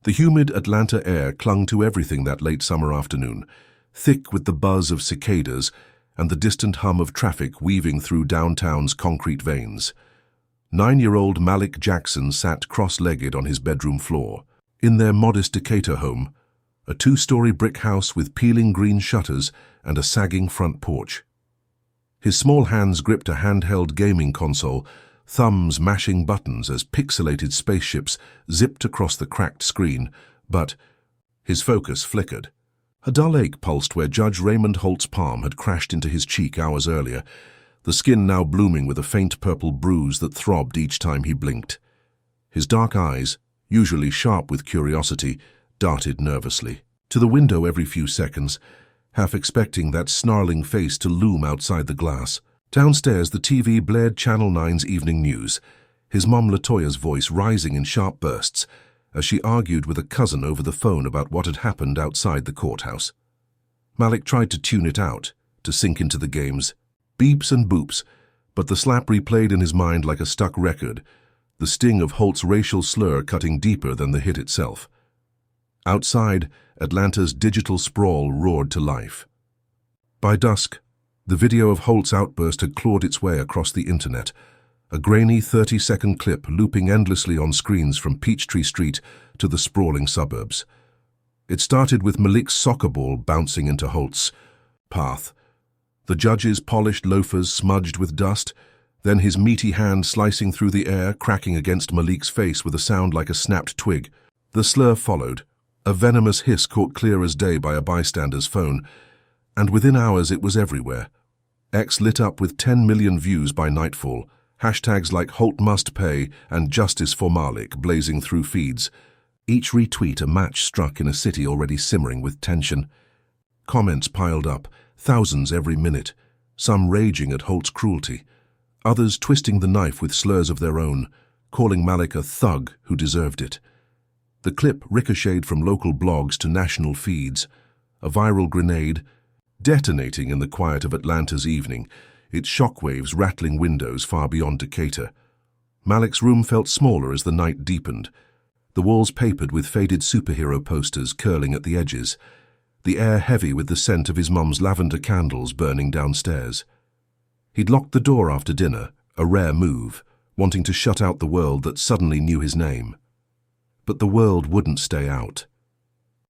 The humid Atlanta air clung to everything that late summer afternoon, thick with the buzz of cicadas and the distant hum of traffic weaving through downtown's concrete veins. 9-year-old Malik Jackson sat cross-legged on his bedroom floor. In their modest Decatur home, a 2-story brick house with peeling green shutters and a sagging front porch. His small hands gripped a handheld gaming console, thumbs mashing buttons as pixelated spaceships zipped across the cracked screen, but his focus flickered. A dull ache pulsed where Judge Raymond Holt's palm had crashed into his cheek hours earlier, the skin now blooming with a faint purple bruise that throbbed each time he blinked. His dark eyes, usually sharp with curiosity, darted nervously to the window every few seconds, half expecting that snarling face to loom outside the glass. Downstairs, the TV blared Channel 9's evening news, his mom Latoya's voice rising in sharp bursts as she argued with a cousin over the phone about what had happened outside the courthouse. Malik tried to tune it out, to sink into the game's beeps and boops, but the slap replayed in his mind like a stuck record, the sting of Holt's racial slur cutting deeper than the hit itself. Outside, Atlanta's digital sprawl roared to life. By dusk, the video of Holt's outburst had clawed its way across the internet, a grainy 30-second clip looping endlessly on screens from Peachtree Street to the sprawling suburbs. It started with Malik's soccer ball bouncing into Holt's path, the judge's polished loafers smudged with dust, then his meaty hand slicing through the air, cracking against Malik's face with a sound like a snapped twig. The slur followed, a venomous hiss caught clear as day by a bystander's phone, and within hours it was everywhere. X lit up with 10 million views by nightfall, hashtags like Holt must pay and justice for Malik blazing through feeds. Each retweet a match struck in a city already simmering with tension. Comments piled up, thousands every minute, some raging at Holt's cruelty, others twisting the knife with slurs of their own, calling Malik a thug who deserved it. The clip ricocheted from local blogs to national feeds, a viral grenade, detonating in the quiet of Atlanta's evening, its shockwaves rattling windows far beyond Decatur. Malik's room felt smaller as the night deepened, the walls papered with faded superhero posters curling at the edges, the air heavy with the scent of his mum's lavender candles burning downstairs. He'd locked the door after dinner, a rare move, wanting to shut out the world that suddenly knew his name. But the world wouldn't stay out.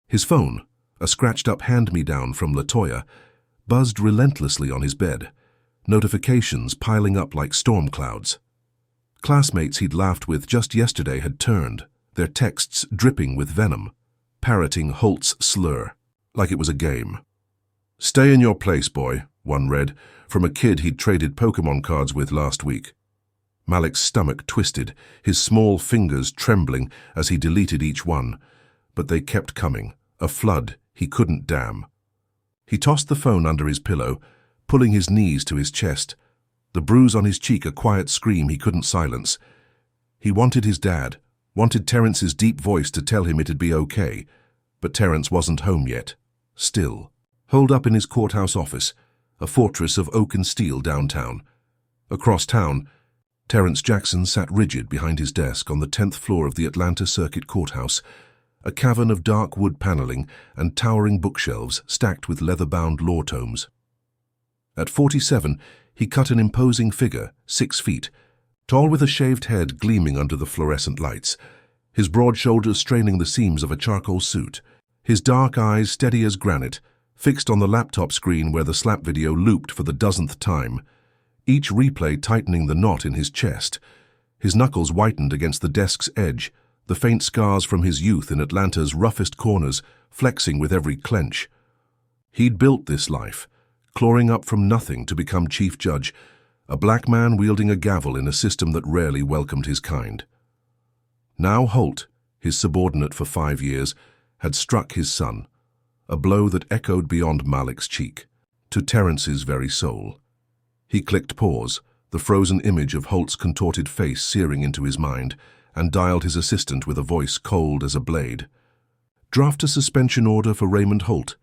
His phone, a scratched-up hand-me-down from Latoya, buzzed relentlessly on his bed, notifications piling up like storm clouds. Classmates he'd laughed with just yesterday had turned, their texts dripping with venom, parroting Holt's slur, like it was a game. "Stay in your place, boy," one read, from a kid he'd traded Pokemon cards with last week. Malik's stomach twisted, his small fingers trembling as he deleted each one, but they kept coming, a flood he couldn't dam. He tossed the phone under his pillow, pulling his knees to his chest, the bruise on his cheek a quiet scream he couldn't silence. He wanted his dad, wanted Terrence's deep voice to tell him it'd be okay, but Terrence wasn't home yet. Still, holed up in his courthouse office, a fortress of oak and steel downtown. Across town, Terrence Jackson sat rigid behind his desk on the 10th floor of the Atlanta Circuit Courthouse, a cavern of dark wood paneling and towering bookshelves stacked with leather-bound law tomes. At 47, he cut an imposing figure, 6 feet, tall with a shaved head gleaming under the fluorescent lights, his broad shoulders straining the seams of a charcoal suit, his dark eyes steady as granite, fixed on the laptop screen where the slap video looped for the dozenth time, each replay tightening the knot in his chest. His knuckles whitened against the desk's edge, the faint scars from his youth in Atlanta's roughest corners flexing with every clench. He'd built this life, clawing up from nothing to become chief judge, a black man wielding a gavel in a system that rarely welcomed his kind. Now Holt, his subordinate for 5 years, had struck his son, a blow that echoed beyond Malik's cheek, to Terrence's very soul. He clicked pause, the frozen image of Holt's contorted face searing into his mind, and dialed his assistant with a voice cold as a blade. "Draft a suspension order for Raymond Holt.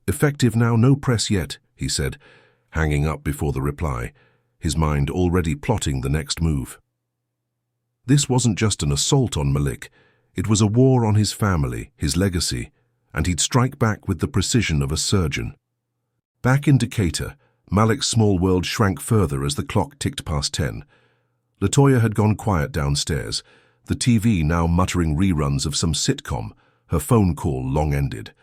Effective now, no press yet," he said, hanging up before the reply, his mind already plotting the next move. This wasn't just an assault on Malik, It was a war on his family, his legacy, and he'd strike back with the precision of a surgeon. Back in Decatur, Malik's small world shrank further as the clock ticked past 10. Latoya had gone quiet downstairs, the TV now muttering reruns of some sitcom, her phone call long-ended.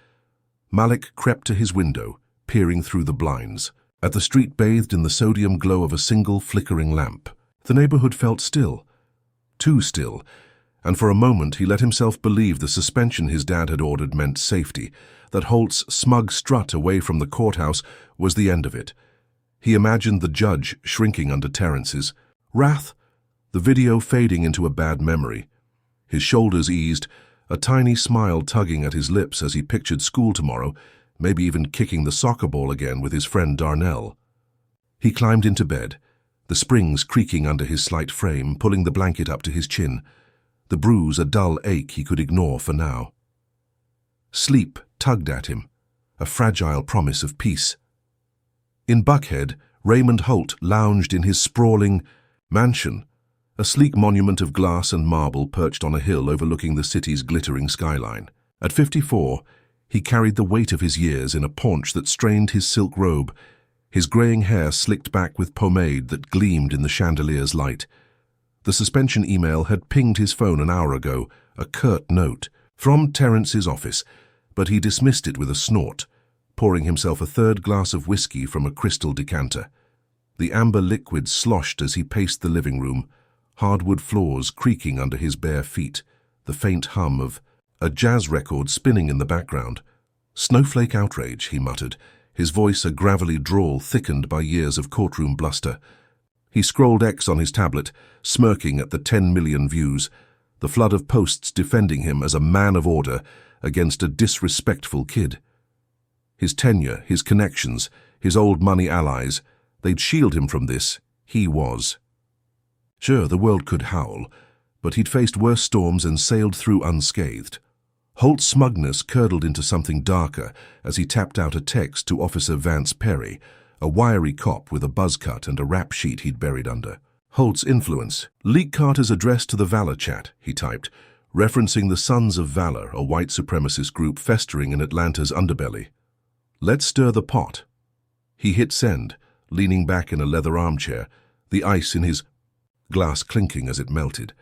Malik crept to his window, peering through the blinds. At the street bathed in the sodium glow of a single flickering lamp, the neighborhood felt still. Too still, and for a moment he let himself believe the suspension his dad had ordered meant safety, that Holt's smug strut away from the courthouse was the end of it. He imagined the judge shrinking under Terrence's wrath, the video fading into a bad memory. His shoulders eased, a tiny smile tugging at his lips as he pictured school tomorrow, maybe even kicking the soccer ball again with his friend Darnell. He climbed into bed, the springs creaking under his slight frame, pulling the blanket up to his chin, the bruise a dull ache he could ignore for now. Sleep tugged at him, a fragile promise of peace. In Buckhead, Raymond Holt lounged in his sprawling mansion, a sleek monument of glass and marble perched on a hill overlooking the city's glittering skyline. At 54, he carried the weight of his years in a paunch that strained his silk robe, his graying hair slicked back with pomade that gleamed in the chandelier's light. The suspension email had pinged his phone an hour ago, a curt note from Terrence's office, but he dismissed it with a snort, pouring himself a third glass of whiskey from a crystal decanter. The amber liquid sloshed as he paced the living room, hardwood floors creaking under his bare feet, the faint hum of a jazz record spinning in the background. Snowflake outrage, he muttered, his voice a gravelly drawl thickened by years of courtroom bluster. He scrolled X on his tablet, smirking at the 10 million views, the flood of posts defending him as a man of order against a disrespectful kid. His tenure, his connections, his old money allies, they'd shield him from this. He was. Sure, the world could howl, but he'd faced worse storms and sailed through unscathed. Holt's smugness curdled into something darker as he tapped out a text to Officer Vance Perry, a wiry cop with a buzz cut and a rap sheet he'd buried under. Holt's influence. Leak Carter's address to the Valor Chat, he typed, referencing the Sons of Valor, a white supremacist group festering in Atlanta's underbelly. Let's stir the pot. He hit send, leaning back in a leather armchair, the ice in his glass clinking as it melted.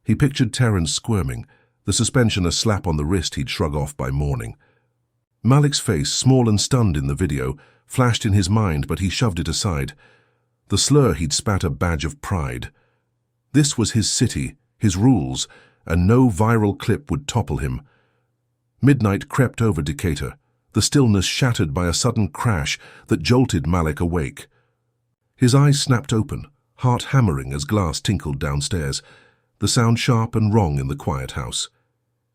He pictured Terrence squirming, the suspension a slap on the wrist he'd shrug off by morning. Malik's face, small and stunned in the video, flashed in his mind, but he shoved it aside. The slur he'd spat a badge of pride. This was his city, his rules, and no viral clip would topple him. Midnight crept over Decatur, the stillness shattered by a sudden crash that jolted Malik awake. His eyes snapped open, heart hammering as glass tinkled downstairs, the sound sharp and wrong in the quiet house.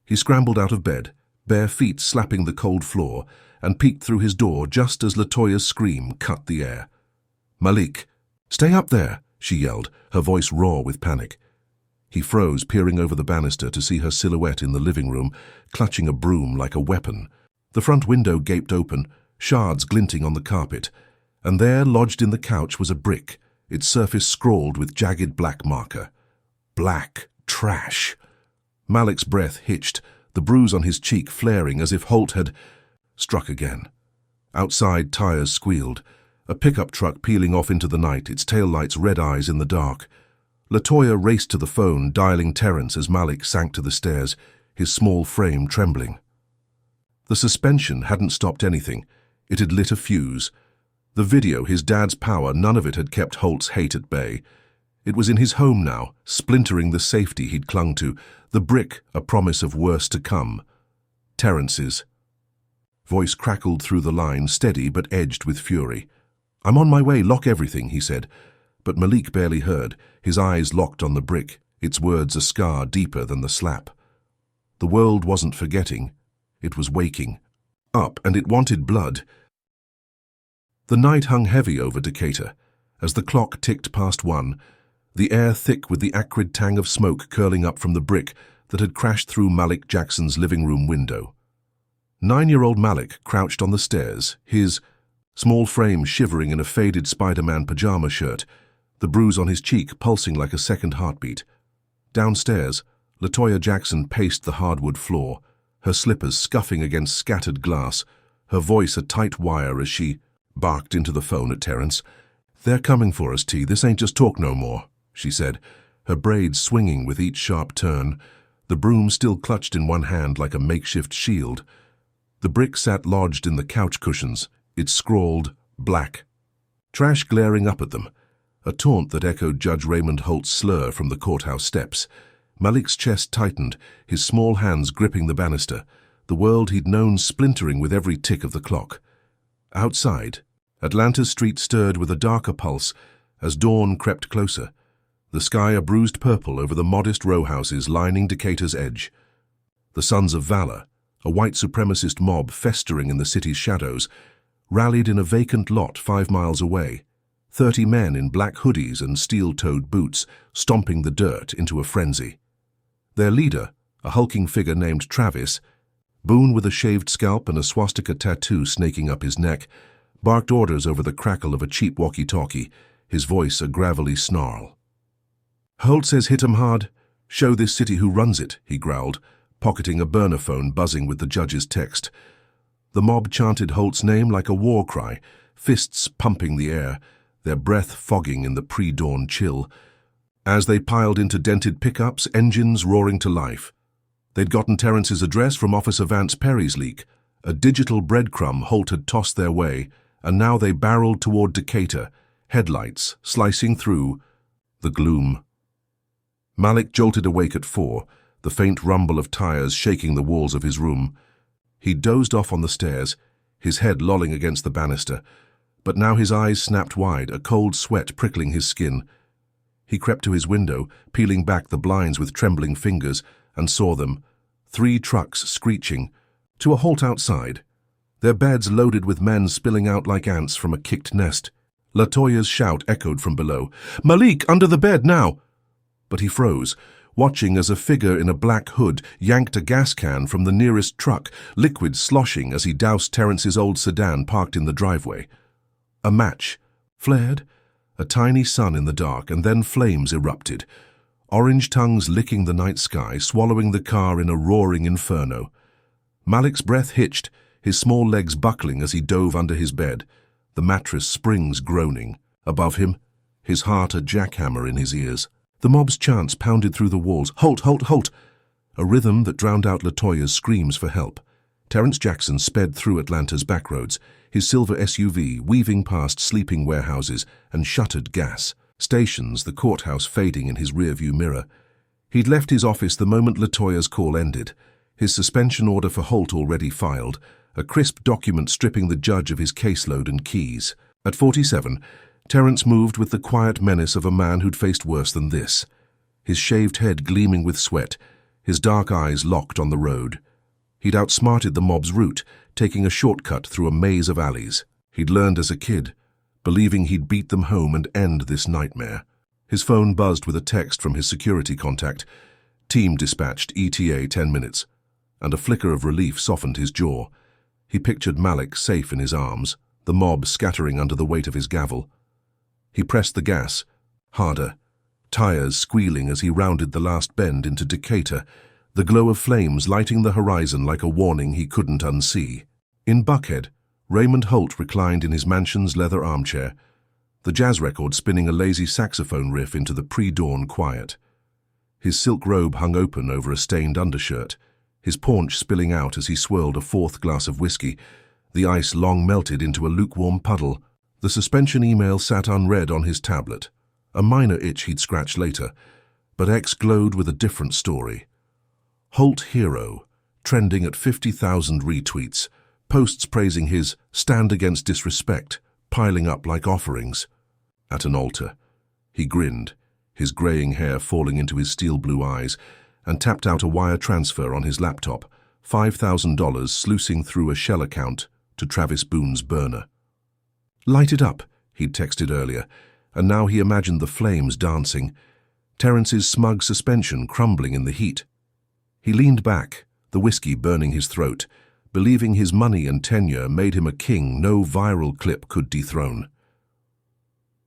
He scrambled out of bed, bare feet slapping the cold floor, and peeked through his door just as Latoya's scream cut the air. "Malik, stay up there," she yelled, her voice raw with panic. He froze, peering over the banister to see her silhouette in the living room, clutching a broom like a weapon. The front window gaped open, shards glinting on the carpet, and there, lodged in the couch, was a brick, its surface scrawled with jagged black marker. Black trash. Malik's breath hitched, the bruise on his cheek flaring as if Holt had struck again. Outside, tires squealed, a pickup truck peeling off into the night, its taillights red eyes in the dark. Latoya raced to the phone, dialing Terrence as Malik sank to the stairs, his small frame trembling. The suspension hadn't stopped anything. It had lit a fuse. The video, his dad's power, none of it had kept Holt's hate at bay. It was in his home now, splintering the safety he'd clung to, the brick a promise of worse to come. Terrence's voice crackled through the line, steady but edged with fury. "I'm on my way, lock everything," he said. But Malik barely heard, his eyes locked on the brick, its words a scar deeper than the slap. The world wasn't forgetting. It was waking up, and it wanted blood. The night hung heavy over Decatur. As the clock ticked past 1, the air thick with the acrid tang of smoke curling up from the brick that had crashed through Malik Jackson's living room window. 9-year-old Malik crouched on the stairs, his small frame shivering in a faded Spider-Man pajama shirt, the bruise on his cheek pulsing like a second heartbeat. Downstairs, Latoya Jackson paced the hardwood floor, her slippers scuffing against scattered glass, her voice a tight wire as she barked into the phone at Terrence. "They're coming for us, T. This ain't just talk no more," she said, her braids swinging with each sharp turn, the broom still clutched in one hand like a makeshift shield. The brick sat lodged in the couch cushions, it scrawled, "Black." Trash glaring up at them, a taunt that echoed Judge Raymond Holt's slur from the courthouse steps. Malik's chest tightened, his small hands gripping the banister, the world he'd known splintering with every tick of the clock. Outside, Atlanta's street stirred with a darker pulse as dawn crept closer, the sky a bruised purple over the modest row houses lining Decatur's edge. The Sons of Valor, a white supremacist mob festering in the city's shadows, rallied in a vacant lot 5 miles away, 30 men in black hoodies and steel-toed boots stomping the dirt into a frenzy. Their leader, a hulking figure named Travis, Boone with a shaved scalp and a swastika tattoo snaking up his neck, barked orders over the crackle of a cheap walkie-talkie, his voice a gravelly snarl. "Holt says hit 'em hard. Show this city who runs it," he growled, pocketing a burner phone buzzing with the judge's text. The mob chanted Holt's name like a war cry, fists pumping the air, their breath fogging in the pre-dawn chill. As they piled into dented pickups, engines roaring to life. They'd gotten Terrence's address from Officer Vance Perry's leak, a digital breadcrumb Holt had tossed their way, and now they barreled toward Decatur, headlights slicing through the gloom. Malik jolted awake at 4, the faint rumble of tires shaking the walls of his room. He dozed off on the stairs, his head lolling against the banister, but now his eyes snapped wide, a cold sweat prickling his skin. He crept to his window, peeling back the blinds with trembling fingers, and saw them, 3 trucks screeching, to a halt outside, their beds loaded with men spilling out like ants from a kicked nest. Latoya's shout echoed from below, "Malik, under the bed, now!" But he froze, watching as a figure in a black hood yanked a gas can from the nearest truck, liquid sloshing as he doused Terrence's old sedan parked in the driveway. A match flared, a tiny sun in the dark, and then flames erupted, orange tongues licking the night sky, swallowing the car in a roaring inferno. Malik's breath hitched, his small legs buckling as he dove under his bed, the mattress springs groaning. Above him, his heart a jackhammer in his ears. The mob's chants pounded through the walls. "Halt, halt, halt!" A rhythm that drowned out Latoya's screams for help. Terrence Jackson sped through Atlanta's backroads, his silver SUV weaving past sleeping warehouses and shuttered gas stations, the courthouse fading in his rearview mirror. He'd left his office the moment Latoya's call ended, his suspension order for Holt already filed, a crisp document stripping the judge of his caseload and keys. At 47, Terrence moved with the quiet menace of a man who'd faced worse than this, his shaved head gleaming with sweat, his dark eyes locked on the road. He'd outsmarted the mob's route, taking a shortcut through a maze of alleys. He'd learned as a kid, believing he'd beat them home and end this nightmare. His phone buzzed with a text from his security contact. "Team dispatched, ETA 10 minutes. And a flicker of relief softened his jaw. He pictured Malik safe in his arms, the mob scattering under the weight of his gavel. He pressed the gas, harder, tires squealing as he rounded the last bend into Decatur, the glow of flames lighting the horizon like a warning he couldn't unsee. In Buckhead, Raymond Holt reclined in his mansion's leather armchair, the jazz record spinning a lazy saxophone riff into the pre-dawn quiet. His silk robe hung open over a stained undershirt, his paunch spilling out as he swirled a 4th glass of whiskey, the ice long melted into a lukewarm puddle. The suspension email sat unread on his tablet, a minor itch he'd scratch later, but X glowed with a different story. Holt Hero, trending at 50,000 retweets, posts praising his stand against disrespect, piling up like offerings. At an altar, he grinned, his graying hair falling into his steel blue eyes, and tapped out a wire transfer on his laptop, $5,000 sluicing through a shell account to Travis Boone's burner. "Light it up," he'd texted earlier, and now he imagined the flames dancing, Terrence's smug suspension crumbling in the heat. He leaned back, the whiskey burning his throat, believing his money and tenure made him a king no viral clip could dethrone.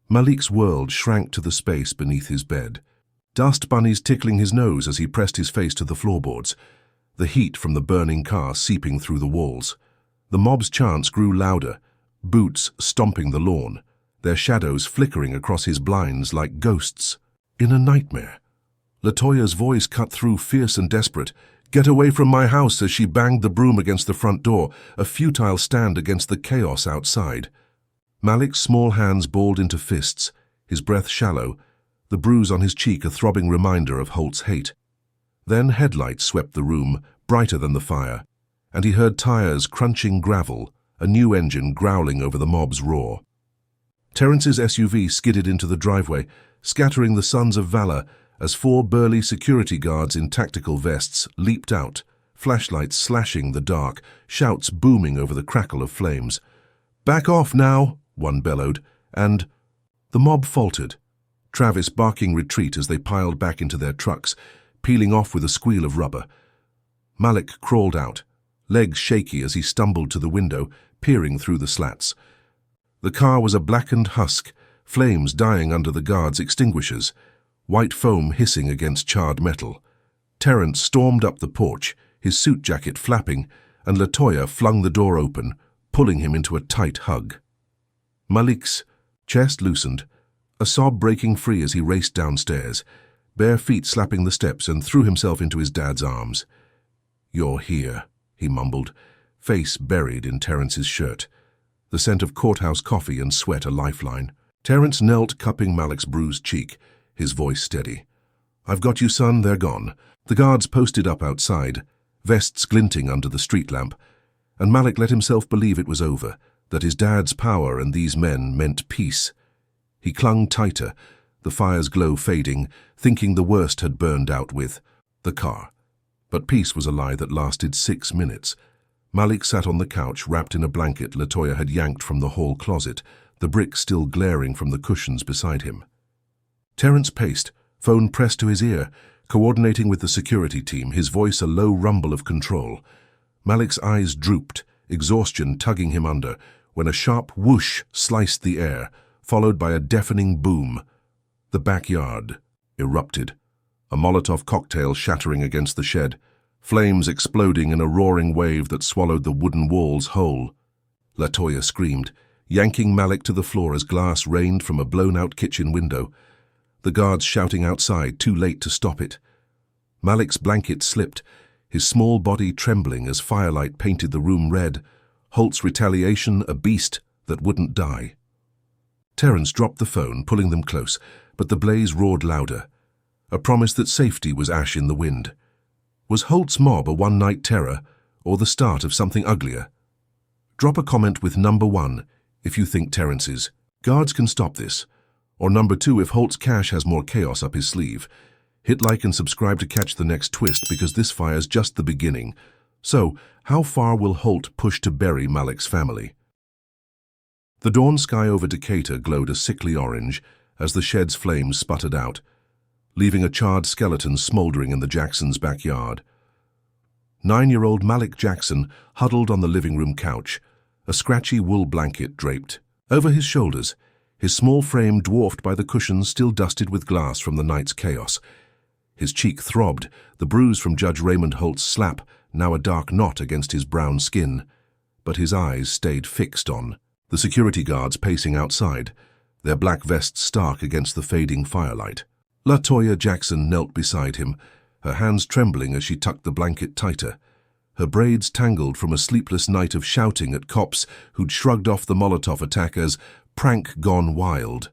Malik's world shrank to the space beneath his bed. dust bunnies tickling his nose as he pressed his face to the floorboards, the heat from the burning car seeping through the walls. The mob's chants grew louder, boots stomping the lawn, their shadows flickering across his blinds like ghosts. In a nightmare. Latoya's voice cut through, fierce and desperate. "Get away from my house," as she banged the broom against the front door, a futile stand against the chaos outside. Malik's small hands balled into fists, his breath shallow, the bruise on his cheek a throbbing reminder of Holt's hate. Then headlights swept the room, brighter than the fire, and he heard tires crunching gravel, a new engine growling over the mob's roar. Terrence's SUV skidded into the driveway, scattering the sons of valor as 4 burly security guards in tactical vests leaped out, flashlights slashing the dark, shouts booming over the crackle of flames. "Back off now," one bellowed, and the mob faltered, Travis barking retreat as they piled back into their trucks, peeling off with a squeal of rubber. Malik crawled out, legs shaky as he stumbled to the window, peering through the slats. The car was a blackened husk, flames dying under the guards' extinguishers, white foam hissing against charred metal. Terrence stormed up the porch, his suit jacket flapping, and Latoya flung the door open, pulling him into a tight hug. Malik's chest loosened, a sob breaking free as he raced downstairs, bare feet slapping the steps, and threw himself into his dad's arms. "You're here," he mumbled, face buried in Terrence's shirt, the scent of Courthouse coffee and sweat a lifeline. Terrence knelt, cupping Malik's bruised cheek, his voice steady. "I've got you, son, they're gone." The guards posted up outside, vests glinting under the street lamp, and Malik let himself believe it was over, that his dad's power and these men meant peace. He clung tighter, the fire's glow fading, thinking the worst had burned out with the car. But peace was a lie that lasted 6 minutes. Malik sat on the couch, wrapped in a blanket Latoya had yanked from the hall closet, the brick still glaring from the cushions beside him. Terrence paced, phone pressed to his ear, coordinating with the security team, his voice a low rumble of control. Malik's eyes drooped, exhaustion tugging him under, when a sharp whoosh sliced the air, followed by a deafening boom. The backyard erupted, a Molotov cocktail shattering against the shed, flames exploding in a roaring wave that swallowed the wooden walls whole. Latoya screamed, yanking Malik to the floor as glass rained from a blown-out kitchen window, the guards shouting outside, too late to stop it. Malik's blanket slipped, his small body trembling as firelight painted the room red, Holt's retaliation a beast that wouldn't die. Terrence dropped the phone, pulling them close, but the blaze roared louder, a promise that safety was ash in the wind. Was Holt's mob a one-night terror, or the start of something uglier? Drop a comment with number 1 if you think Terrence's guards can stop this, or number 2 if Holt's cash has more chaos up his sleeve. Hit like and subscribe to catch the next twist, because this fire's just the beginning. So, how far will Holt push to bury Malik's family? The dawn sky over Decatur glowed a sickly orange as the shed's flames sputtered out, leaving a charred skeleton smoldering in the Jacksons' backyard. 9-year-old Malik Jackson huddled on the living room couch, a scratchy wool blanket draped over his shoulders, his small frame dwarfed by the cushions still dusted with glass from the night's chaos. His cheek throbbed, the bruise from Judge Raymond Holt's slap now a dark knot against his brown skin, but his eyes stayed fixed on the security guards pacing outside, their black vests stark against the fading firelight. Latoya Jackson knelt beside him, her hands trembling as she tucked the blanket tighter, her braids tangled from a sleepless night of shouting at cops who'd shrugged off the Molotov attack as prank gone wild.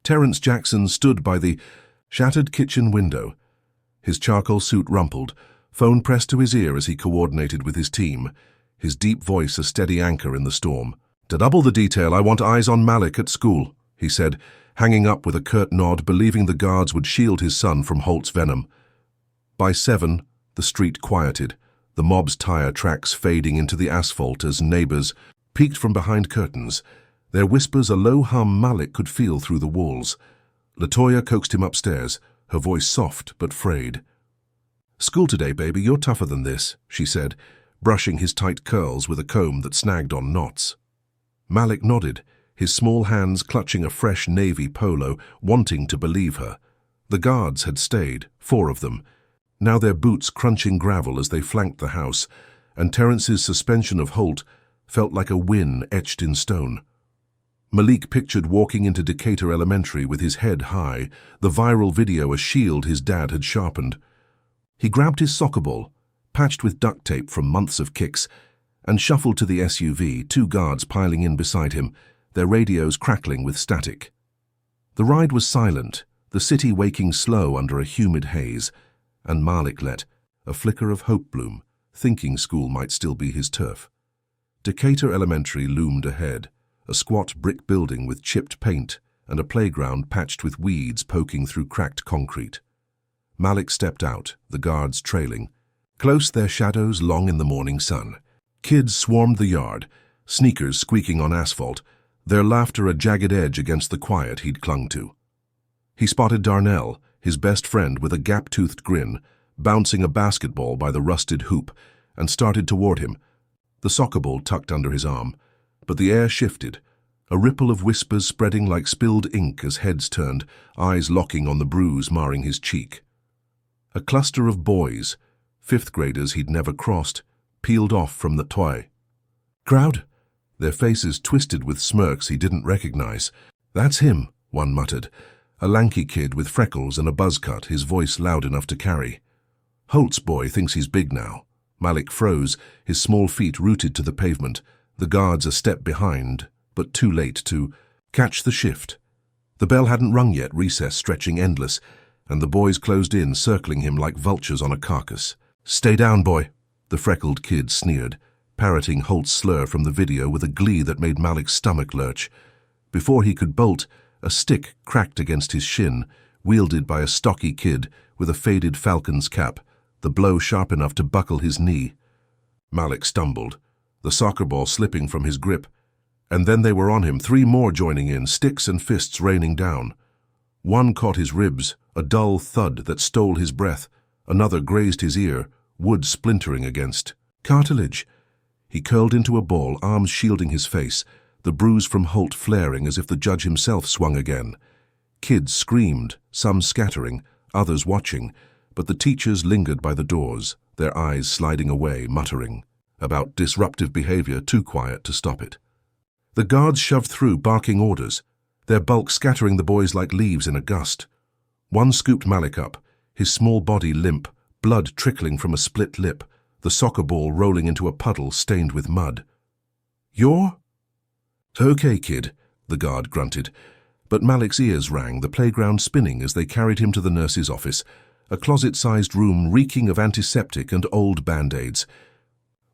Terrence Jackson stood by the shattered kitchen window, his charcoal suit rumpled, phone pressed to his ear as he coordinated with his team, his deep voice a steady anchor in the storm. "To double the detail, I want eyes on Malik at school," he said, hanging up with a curt nod, believing the guards would shield his son from Holt's venom. By 7, the street quieted, the mob's tire tracks fading into the asphalt as neighbors peeked from behind curtains, their whispers a low hum Malik could feel through the walls. Latoya coaxed him upstairs, her voice soft but frayed. "School today, baby, you're tougher than this," she said, brushing his tight curls with a comb that snagged on knots. Malik nodded, his small hands clutching a fresh navy polo, wanting to believe her. The guards had stayed, 4 of them, now their boots crunching gravel as they flanked the house, and Terrence's suspension of Holt felt like a win etched in stone. Malik pictured walking into Decatur Elementary with his head high, the viral video a shield his dad had sharpened. He grabbed his soccer ball, patched with duct tape from months of kicks, and shuffled to the SUV, 2 guards piling in beside him, their radios crackling with static. The ride was silent, the city waking slow under a humid haze, and Malik let a flicker of hope bloom, thinking school might still be his turf. Decatur Elementary loomed ahead, a squat brick building with chipped paint and a playground patched with weeds poking through cracked concrete. Malik stepped out, the guards trailing. Close, their shadows long in the morning sun. Kids swarmed the yard, sneakers squeaking on asphalt, their laughter a jagged edge against the quiet he'd clung to. He spotted Darnell, his best friend with a gap-toothed grin, bouncing a basketball by the rusted hoop, and started toward him, the soccer ball tucked under his arm. But the air shifted, a ripple of whispers spreading like spilled ink as heads turned, eyes locking on the bruise marring his cheek. A cluster of boys, 5th graders he'd never crossed, peeled off from the toy. Crowd? Their faces twisted with smirks he didn't recognize. That's him, one muttered, a lanky kid with freckles and a buzz cut, his voice loud enough to carry. Holt's boy thinks he's big now. Malik froze, his small feet rooted to the pavement, the guards a step behind, but too late to catch the shift. The bell hadn't rung yet, recess stretching endless, and the boys closed in, circling him like vultures on a carcass. Stay down, boy, the freckled kid sneered, parroting Holt's slur from the video with a glee that made Malik's stomach lurch. Before he could bolt, a stick cracked against his shin, wielded by a stocky kid with a faded falcon's cap, the blow sharp enough to buckle his knee. Malik stumbled, the soccer ball slipping from his grip, and then they were on him, 3 more joining in, sticks and fists raining down. One caught his ribs, a dull thud that stole his breath. Another grazed his ear, wood splintering against cartilage. He curled into a ball, arms shielding his face, the bruise from Holt flaring as if the judge himself swung again. Kids screamed, some scattering, others watching, but the teachers lingered by the doors, their eyes sliding away, muttering about disruptive behavior too quiet to stop it. The guards shoved through, barking orders, their bulk scattering the boys like leaves in a gust. One scooped Malik up, his small body limp, blood trickling from a split lip, the soccer ball rolling into a puddle stained with mud. You're? Okay, kid, the guard grunted, but Malik's ears rang, the playground spinning as they carried him to the nurse's office, a closet-sized room reeking of antiseptic and old Band-Aids.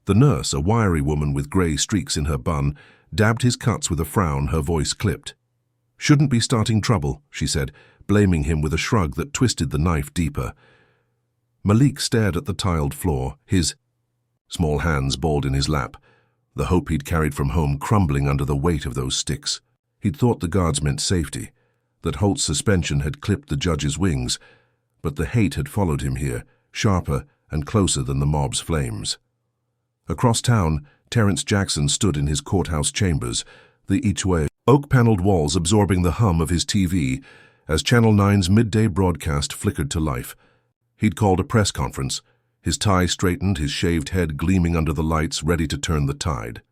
The nurse, a wiry woman with grey streaks in her bun, dabbed his cuts with a frown, her voice clipped. Shouldn't be starting trouble, she said, blaming him with a shrug that twisted the knife deeper. Malik stared at the tiled floor, his small hands balled in his lap, the hope he'd carried from home crumbling under the weight of those sticks. He'd thought the guards meant safety, that Holt's suspension had clipped the judge's wings, but the hate had followed him here, sharper and closer than the mob's flames. Across town, Terrence Jackson stood in his courthouse chambers, the each-way oak-paneled walls absorbing the hum of his TV as Channel 9's midday broadcast flickered to life. He'd called a press conference, his tie straightened, his shaved head gleaming under the lights, ready to turn the tide.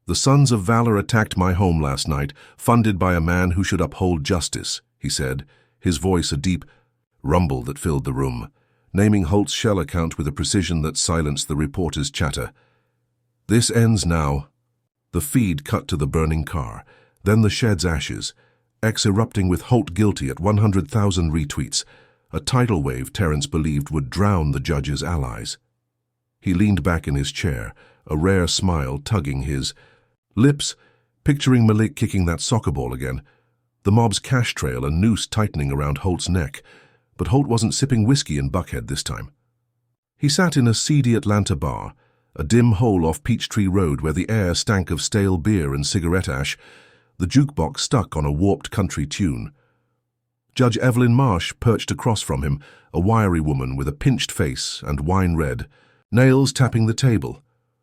The Sons of Valor attacked my home last night, funded by a man who should uphold justice, he said, his voice a deep rumble that filled the room, naming Holt's shell account with a precision that silenced the reporter's chatter. This ends now. The feed cut to the burning car, then the shed's ashes, X erupting with Holt guilty at 100,000 retweets, a tidal wave Terrence believed would drown the judge's allies. He leaned back in his chair, a rare smile tugging his lips, picturing Malik kicking that soccer ball again, the mob's cash trail a noose tightening around Holt's neck, but Holt wasn't sipping whiskey in Buckhead this time. He sat in a seedy Atlanta bar, a dim hole off Peachtree Road where the air stank of stale beer and cigarette ash, the jukebox stuck on a warped country tune. Judge Evelyn Marsh perched across from him, a wiry woman with a pinched face and wine red, nails tapping the table,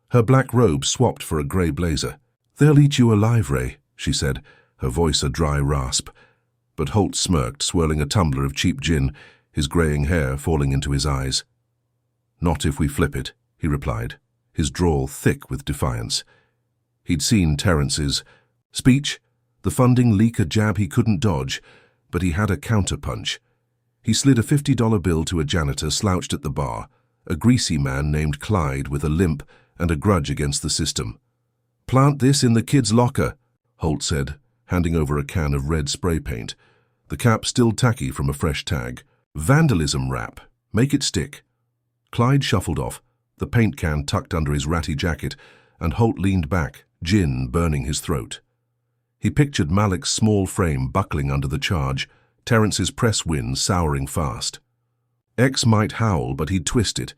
her black robe swapped for a grey blazer. "They'll eat you alive, Ray," she said, her voice a dry rasp. But Holt smirked, swirling a tumbler of cheap gin, his greying hair falling into his eyes. "Not if we flip it," he replied, his drawl thick with defiance. He'd seen Terrence's speech, the funding leak a jab he couldn't dodge, but he had a counterpunch. He slid a $50 bill to a janitor slouched at the bar, a greasy man named Clyde with a limp and a grudge against the system. "Plant this in the kid's locker," Holt said, handing over a can of red spray paint, the cap still tacky from a fresh tag. "Vandalism wrap. Make it stick." Clyde shuffled off, the paint can tucked under his ratty jacket, and Holt leaned back, gin burning his throat. He pictured Malik's small frame buckling under the charge, Terrence's press wind souring fast. X might howl, but he'd twist it,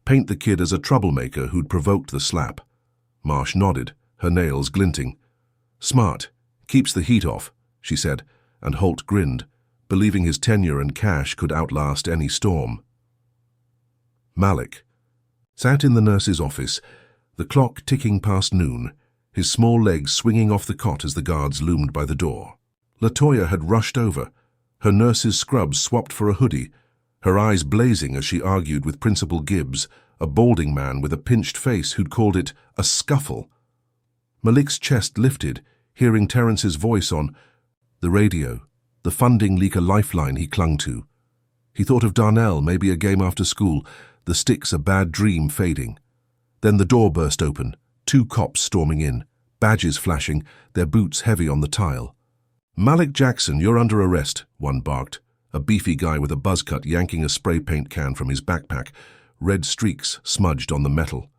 paint the kid as a troublemaker who'd provoked the slap. Marsh nodded, her nails glinting. "Smart. Keeps the heat off," she said, and Holt grinned, believing his tenure and cash could outlast any storm. Malik sat in the nurse's office, the clock ticking past noon, his small legs swinging off the cot as the guards loomed by the door. Latoya had rushed over, her nurse's scrubs swapped for a hoodie, her eyes blazing as she argued with Principal Gibbs, a balding man with a pinched face who'd called it a scuffle. Malik's chest lifted, hearing Terrence's voice on the radio, the funding leak a lifeline he clung to. He thought of Darnell, maybe a game after school, the sticks a bad dream fading. Then the door burst open, 2 cops storming in, badges flashing, their boots heavy on the tile. "Malik Jackson, you're under arrest," one barked, a beefy guy with a buzz cut yanking a spray paint can from his backpack, red streaks smudged on the metal.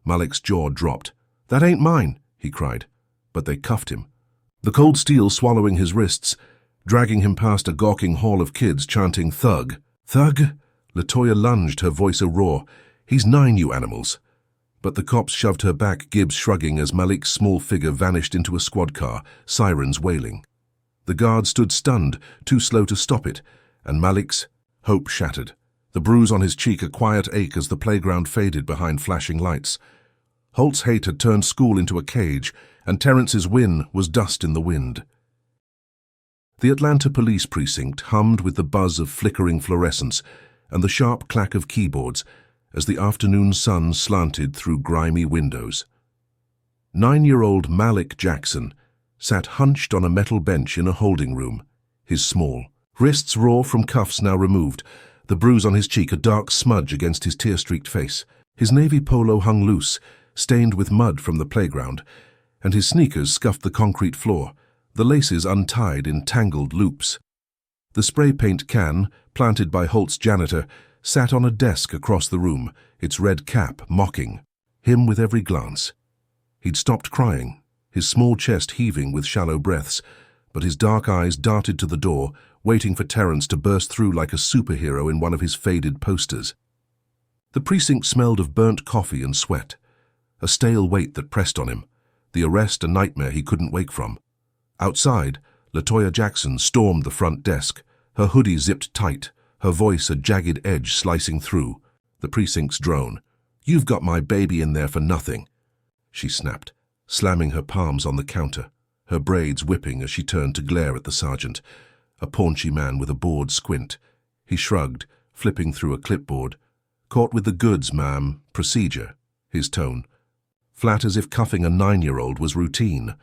Malik's jaw dropped. "That ain't mine," he cried, but they cuffed him, the cold steel swallowing his wrists, dragging him past a gawking hall of kids chanting "Thug! Thug!" Latoya lunged, her voice a roar. "He's 9, you animals." But the cops shoved her back, Gibbs shrugging as Malik's small figure vanished into a squad car, sirens wailing. The guard stood stunned, too slow to stop it, and Malik's hope shattered, the bruise on his cheek a quiet ache as the playground faded behind flashing lights. Holt's hate had turned school into a cage, and Terrence's win was dust in the wind. The Atlanta police precinct hummed with the buzz of flickering fluorescents and the sharp clack of keyboards as the afternoon sun slanted through grimy windows. 9-year-old Malik Jackson sat hunched on a metal bench in a holding room, his small wrists raw from cuffs now removed, the bruise on his cheek a dark smudge against his tear-streaked face. His navy polo hung loose, stained with mud from the playground, and his sneakers scuffed the concrete floor, the laces untied in tangled loops. The spray paint can, planted by Holt's janitor, sat on a desk across the room, its red cap mocking him with every glance. He'd stopped crying, his small chest heaving with shallow breaths, but his dark eyes darted to the door, waiting for Terrence to burst through like a superhero in one of his faded posters. The precinct smelled of burnt coffee and sweat, a stale weight that pressed on him, the arrest a nightmare he couldn't wake from. Outside, Latoya Jackson stormed the front desk, her hoodie zipped tight, her voice a jagged edge slicing through. The precinct's drone. "You've got my baby in there for nothing," she snapped, slamming her palms on the counter, her braids whipping as she turned to glare at the sergeant, a paunchy man with a bored squint. He shrugged, flipping through a clipboard. "Caught with the goods, ma'am. Procedure," his tone. Flat as if cuffing a 9-year-old was routine.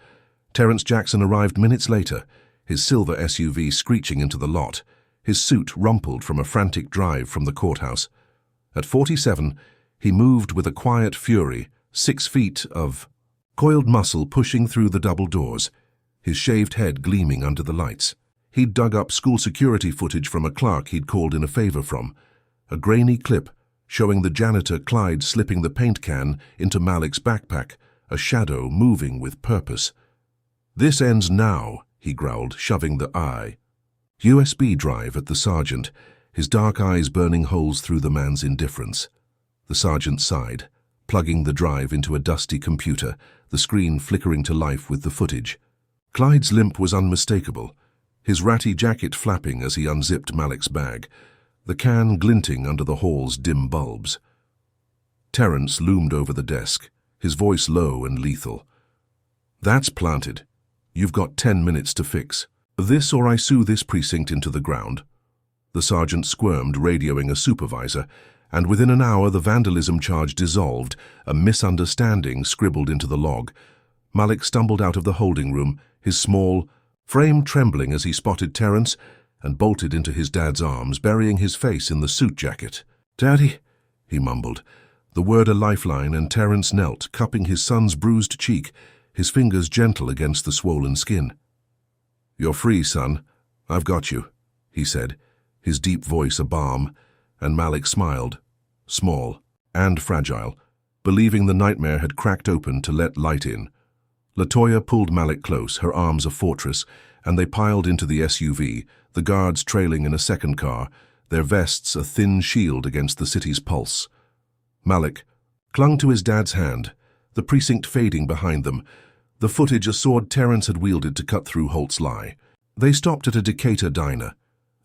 Terrence Jackson arrived minutes later, his silver SUV screeching into the lot, his suit rumpled from a frantic drive from the courthouse. At 47, he moved with a quiet fury, 6 feet of coiled muscle pushing through the double doors, his shaved head gleaming under the lights. He'd dug up school security footage from a clerk he'd called in a favor from, a grainy clip showing the janitor Clyde slipping the paint can into Malik's backpack, a shadow moving with purpose. "This ends now," he growled, shoving the USB drive at the sergeant, his dark eyes burning holes through the man's indifference. The sergeant sighed, plugging the drive into a dusty computer, the screen flickering to life with the footage. Clyde's limp was unmistakable, his ratty jacket flapping as he unzipped Malik's bag, the can glinting under the hall's dim bulbs. Terrence loomed over the desk, his voice low and lethal. "That's planted. You've got 10 minutes to fix." This or I sue this precinct into the ground. The sergeant squirmed, radioing a supervisor, and within an hour the vandalism charge dissolved, a misunderstanding scribbled into the log. Malik stumbled out of the holding room, his small frame trembling as he spotted Terrence, and bolted into his dad's arms, burying his face in the suit jacket. "Daddy," he mumbled, the word a lifeline, and Terrence knelt, cupping his son's bruised cheek, his fingers gentle against the swollen skin. "You're free, son. I've got you," he said, his deep voice a balm, and Malik smiled, small and fragile, believing the nightmare had cracked open to let light in. Latoya pulled Malik close, her arms a fortress, and they piled into the SUV, the guards trailing in a second car, their vests a thin shield against the city's pulse. Malik clung to his dad's hand, the precinct fading behind them, the footage a sword Terrence had wielded to cut through Holt's lie. They stopped at a Decatur diner,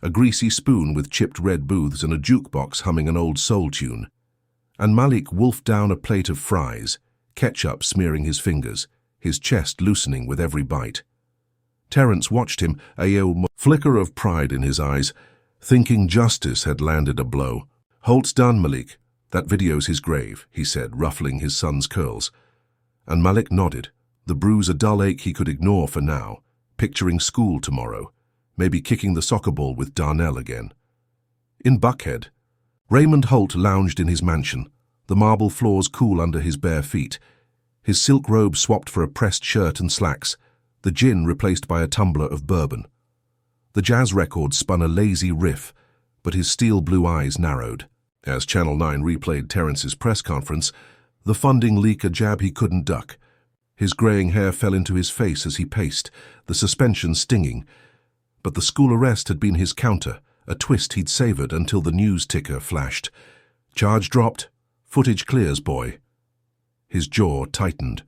a greasy spoon with chipped red booths and a jukebox humming an old soul tune. And Malik wolfed down a plate of fries, ketchup smearing his fingers, his chest loosening with every bite. Terrence watched him, a flicker of pride in his eyes, thinking justice had landed a blow. "Holt's done, Malik. That video's his grave," he said, ruffling his son's curls. And Malik nodded, the bruise a dull ache he could ignore for now, picturing school tomorrow, maybe kicking the soccer ball with Darnell again. In Buckhead, Raymond Holt lounged in his mansion, the marble floors cool under his bare feet, his silk robe swapped for a pressed shirt and slacks, the gin replaced by a tumbler of bourbon. The jazz record spun a lazy riff, but his steel blue eyes narrowed. As Channel 9 replayed Terrence's press conference, the funding leak a jab he couldn't duck. His graying hair fell into his face as he paced, the suspension stinging. But the school arrest had been his counter, a twist he'd savored until the news ticker flashed. "Charge dropped. Footage clears, boy." His jaw tightened,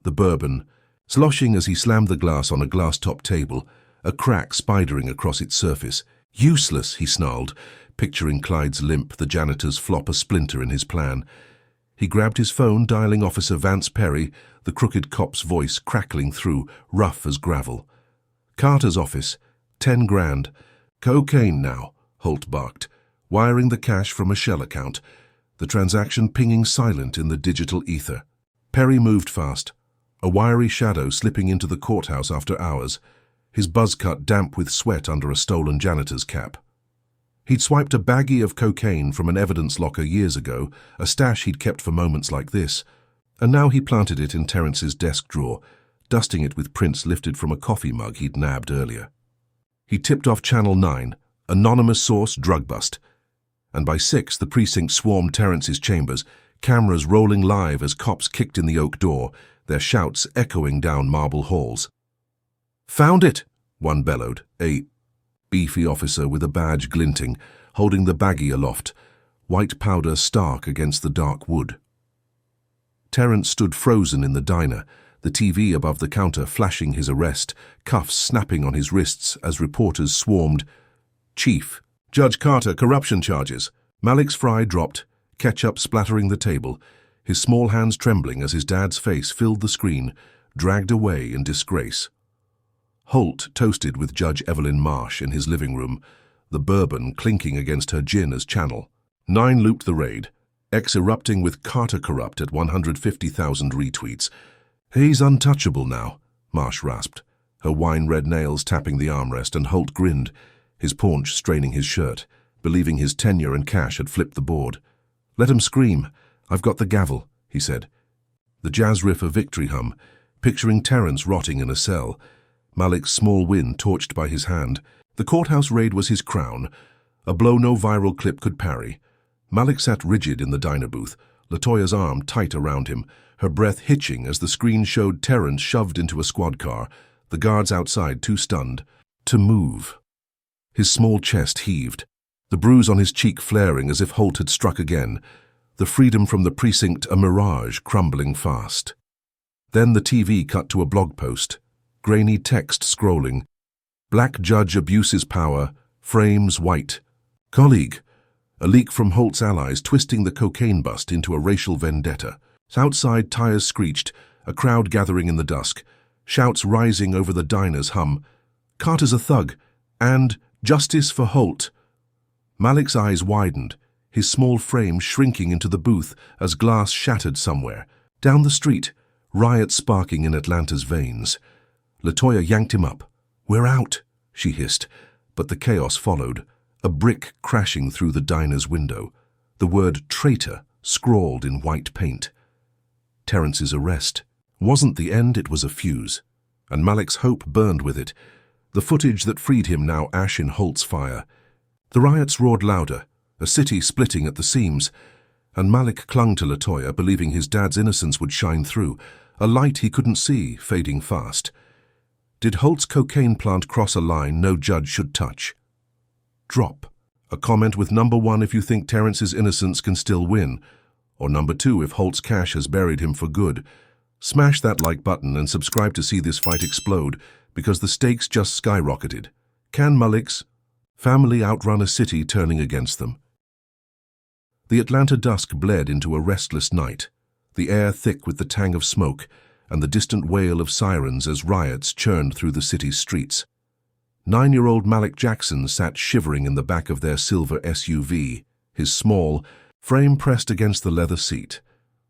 the bourbon sloshing as he slammed the glass on a glass-top table, a crack spidering across its surface. "Useless," he snarled, picturing Clyde's limp, the janitor's flop a splinter in his plan. He grabbed his phone, dialing Officer Vance Perry, the crooked cop's voice crackling through, rough as gravel. "Carter's office. 10 grand. Cocaine now," Holt barked, wiring the cash from a shell account, the transaction pinging silent in the digital ether. Perry moved fast, a wiry shadow slipping into the courthouse after hours, his buzz cut damp with sweat under a stolen janitor's cap. He'd swiped a baggie of cocaine from an evidence locker years ago, a stash he'd kept for moments like this, and now he planted it in Terrence's desk drawer, dusting it with prints lifted from a coffee mug he'd nabbed earlier. He tipped off Channel 9, anonymous source drug bust, and by 6 the precinct swarmed Terrence's chambers, cameras rolling live as cops kicked in the oak door, their shouts echoing down marble halls. "Found it!" one bellowed, a beefy officer with a badge glinting, holding the baggie aloft, white powder stark against the dark wood. Terrence stood frozen in the diner, the TV above the counter flashing his arrest, cuffs snapping on his wrists as reporters swarmed. "Chief, Judge Carter, corruption charges." Malik's fry dropped, ketchup splattering the table, his small hands trembling as his dad's face filled the screen, dragged away in disgrace. Holt toasted with Judge Evelyn Marsh in his living room, the bourbon clinking against her gin as channel. 9 looped the raid, X erupting with Carter corrupt at 150,000 retweets. "He's untouchable now," Marsh rasped, her wine-red nails tapping the armrest, and Holt grinned, his paunch straining his shirt, believing his tenure and cash had flipped the board. "Let him scream. I've got the gavel," he said. The jazz riff a victory hum, picturing Terrence rotting in a cell, Malik's small win torched by his hand. The courthouse raid was his crown, a blow no viral clip could parry. Malik sat rigid in the diner booth, Latoya's arm tight around him, her breath hitching as the screen showed Terrence shoved into a squad car, the guards outside too stunned to move. His small chest heaved, the bruise on his cheek flaring as if Holt had struck again, the freedom from the precinct a mirage crumbling fast. Then the TV cut to a blog post, grainy text scrolling. "Black judge abuses power, frames white. Colleague." A leak from Holt's allies twisting the cocaine bust into a racial vendetta. Outside, tires screeched, a crowd gathering in the dusk, shouts rising over the diner's hum. Carter's a thug. And justice for Holt. Malik's eyes widened, his small frame shrinking into the booth as glass shattered somewhere. Down the street, riot sparking in Atlanta's veins. Latoya yanked him up. "We're out," she hissed, but the chaos followed, a brick crashing through the diner's window, the word traitor scrawled in white paint. Terrence's arrest wasn't the end, it was a fuse, and Malik's hope burned with it, the footage that freed him now ash in Holt's fire. The riots roared louder, a city splitting at the seams, and Malik clung to Latoya, believing his dad's innocence would shine through, a light he couldn't see, fading fast. Did Holt's cocaine plant cross a line no judge should touch? Drop a comment with number 1 if you think Terrence's innocence can still win, or number 2 if Holt's cash has buried him for good. Smash that like button and subscribe to see this fight explode, because the stakes just skyrocketed. Can Malik's family outrun a city turning against them? The Atlanta dusk bled into a restless night, the air thick with the tang of smoke and the distant wail of sirens as riots churned through the city's streets. 9-year-old Malik Jackson sat shivering in the back of their silver SUV, his small frame pressed against the leather seat,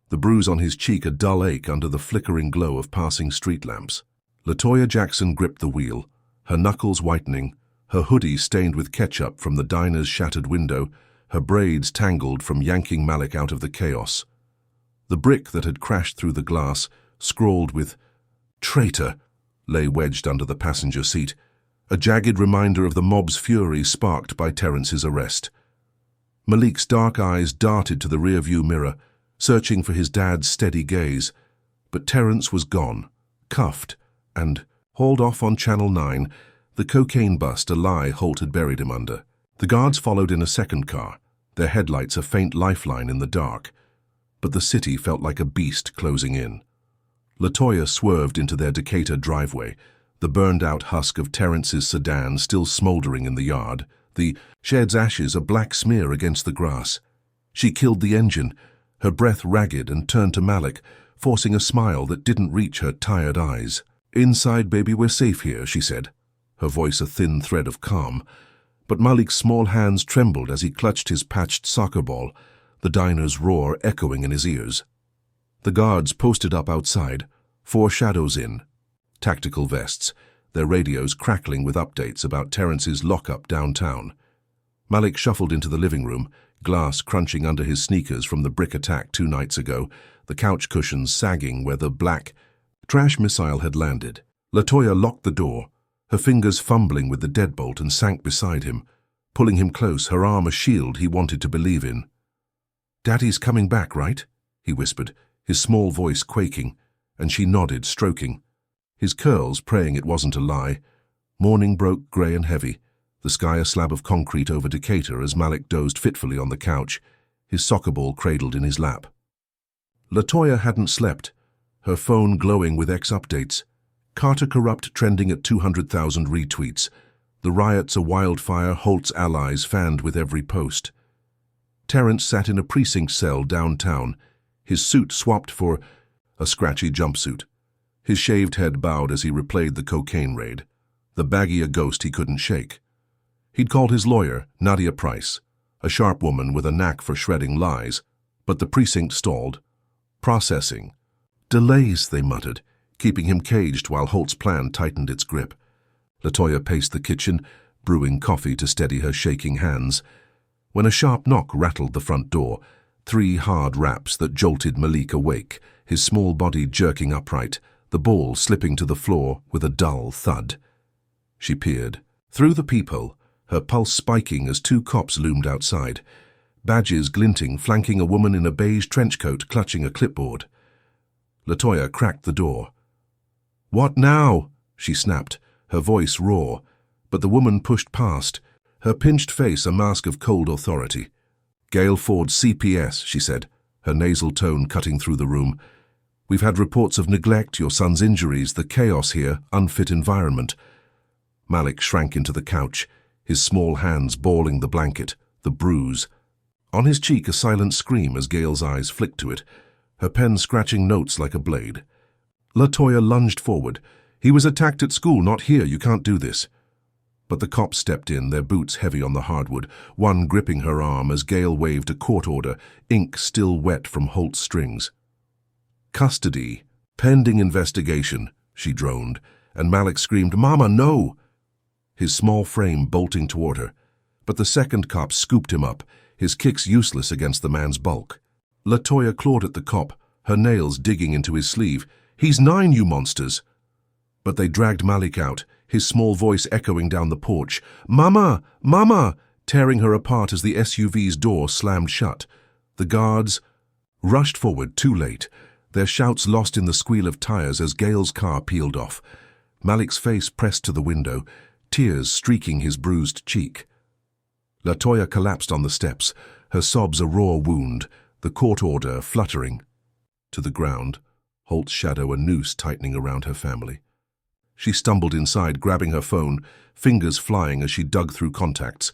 the bruise on his cheek a dull ache under the flickering glow of passing street lamps. Latoya Jackson gripped the wheel, her knuckles whitening, her hoodie stained with ketchup from the diner's shattered window, her braids tangled from yanking Malik out of the chaos. The brick that had crashed through the glass, scrawled with "Traitor," lay wedged under the passenger seat, a jagged reminder of the mob's fury sparked by Terrence's arrest. Malik's dark eyes darted to the rearview mirror, searching for his dad's steady gaze, but Terrence was gone, cuffed, and hauled off on Channel 9, the cocaine bust a lie Holt had buried him under. The guards followed in a second car, their headlights a faint lifeline in the dark, but the city felt like a beast closing in. Latoya swerved into their Decatur driveway, the burned-out husk of Terrence's sedan still smoldering in the yard, the shed's ashes a black smear against the grass. She killed the engine, her breath ragged, and turned to Malik, forcing a smile that didn't reach her tired eyes. "Inside, baby, we're safe here," she said, her voice a thin thread of calm. But Malik's small hands trembled as he clutched his patched soccer ball, the diner's roar echoing in his ears. The guards posted up outside, 4 shadows in, tactical vests, their radios crackling with updates about Terrence's lockup downtown. Malik shuffled into the living room, glass crunching under his sneakers from the brick attack 2 nights ago, the couch cushions sagging where the black trash missile had landed. Latoya locked the door, her fingers fumbling with the deadbolt, and sank beside him, pulling him close, her arm a shield he wanted to believe in. "Daddy's coming back, right?" he whispered, his small voice quaking, and she nodded, stroking his curls, praying it wasn't a lie. Morning broke grey and heavy, the sky a slab of concrete over Decatur as Malik dozed fitfully on the couch, his soccer ball cradled in his lap. Latoya hadn't slept, her phone glowing with updates. Carter corrupt trending at 200,000 retweets. The riots a wildfire, Holt's allies fanned with every post. Terrence sat in a precinct cell downtown, his suit swapped for a scratchy jumpsuit. His shaved head bowed as he replayed the cocaine raid, the baggy a ghost he couldn't shake. He'd called his lawyer, Nadia Price, a sharp woman with a knack for shredding lies, but the precinct stalled. Processing. Delays, they muttered, keeping him caged while Holt's plan tightened its grip. Latoya paced the kitchen, brewing coffee to steady her shaking hands, when a sharp knock rattled the front door, 3 hard raps that jolted Malik awake, his small body jerking upright, the ball slipping to the floor with a dull thud. She peered. Through the peephole, her pulse spiking as 2 cops loomed outside, badges glinting, flanking a woman in a beige trenchcoat clutching a clipboard. Latoya cracked the door. "What now?" she snapped, her voice raw, but the woman pushed past, her pinched face a mask of cold authority. "Gail Ford, CPS," she said, her nasal tone cutting through the room. "We've had reports of neglect, your son's injuries, the chaos here, unfit environment." Malik shrank into the couch, his small hands balling the blanket, the bruise. On his cheek a silent scream as Gail's eyes flicked to it, her pen scratching notes like a blade. Latoya lunged forward. "He was attacked at school, not here, you can't do this." But the cops stepped in, their boots heavy on the hardwood, one gripping her arm as Gail waved a court order, ink still wet from Holt's strings. "Custody, pending investigation," she droned, and Malik screamed, "Mama, no!" His small frame bolting toward her. But the second cop scooped him up, his kicks useless against the man's bulk. Latoya clawed at the cop, her nails digging into his sleeve. "He's 9, you monsters!" But they dragged Malik out, his small voice echoing down the porch. "Mama! Mama!" tearing her apart as the SUV's door slammed shut. The guards rushed forward too late, their shouts lost in the squeal of tires as Gail's car peeled off. Malik's face pressed to the window, tears streaking his bruised cheek. Latoya collapsed on the steps, her sobs a raw wound, the court order fluttering. To the ground, Holt's shadow a noose tightening around her family. She stumbled inside, grabbing her phone, fingers flying as she dug through contacts.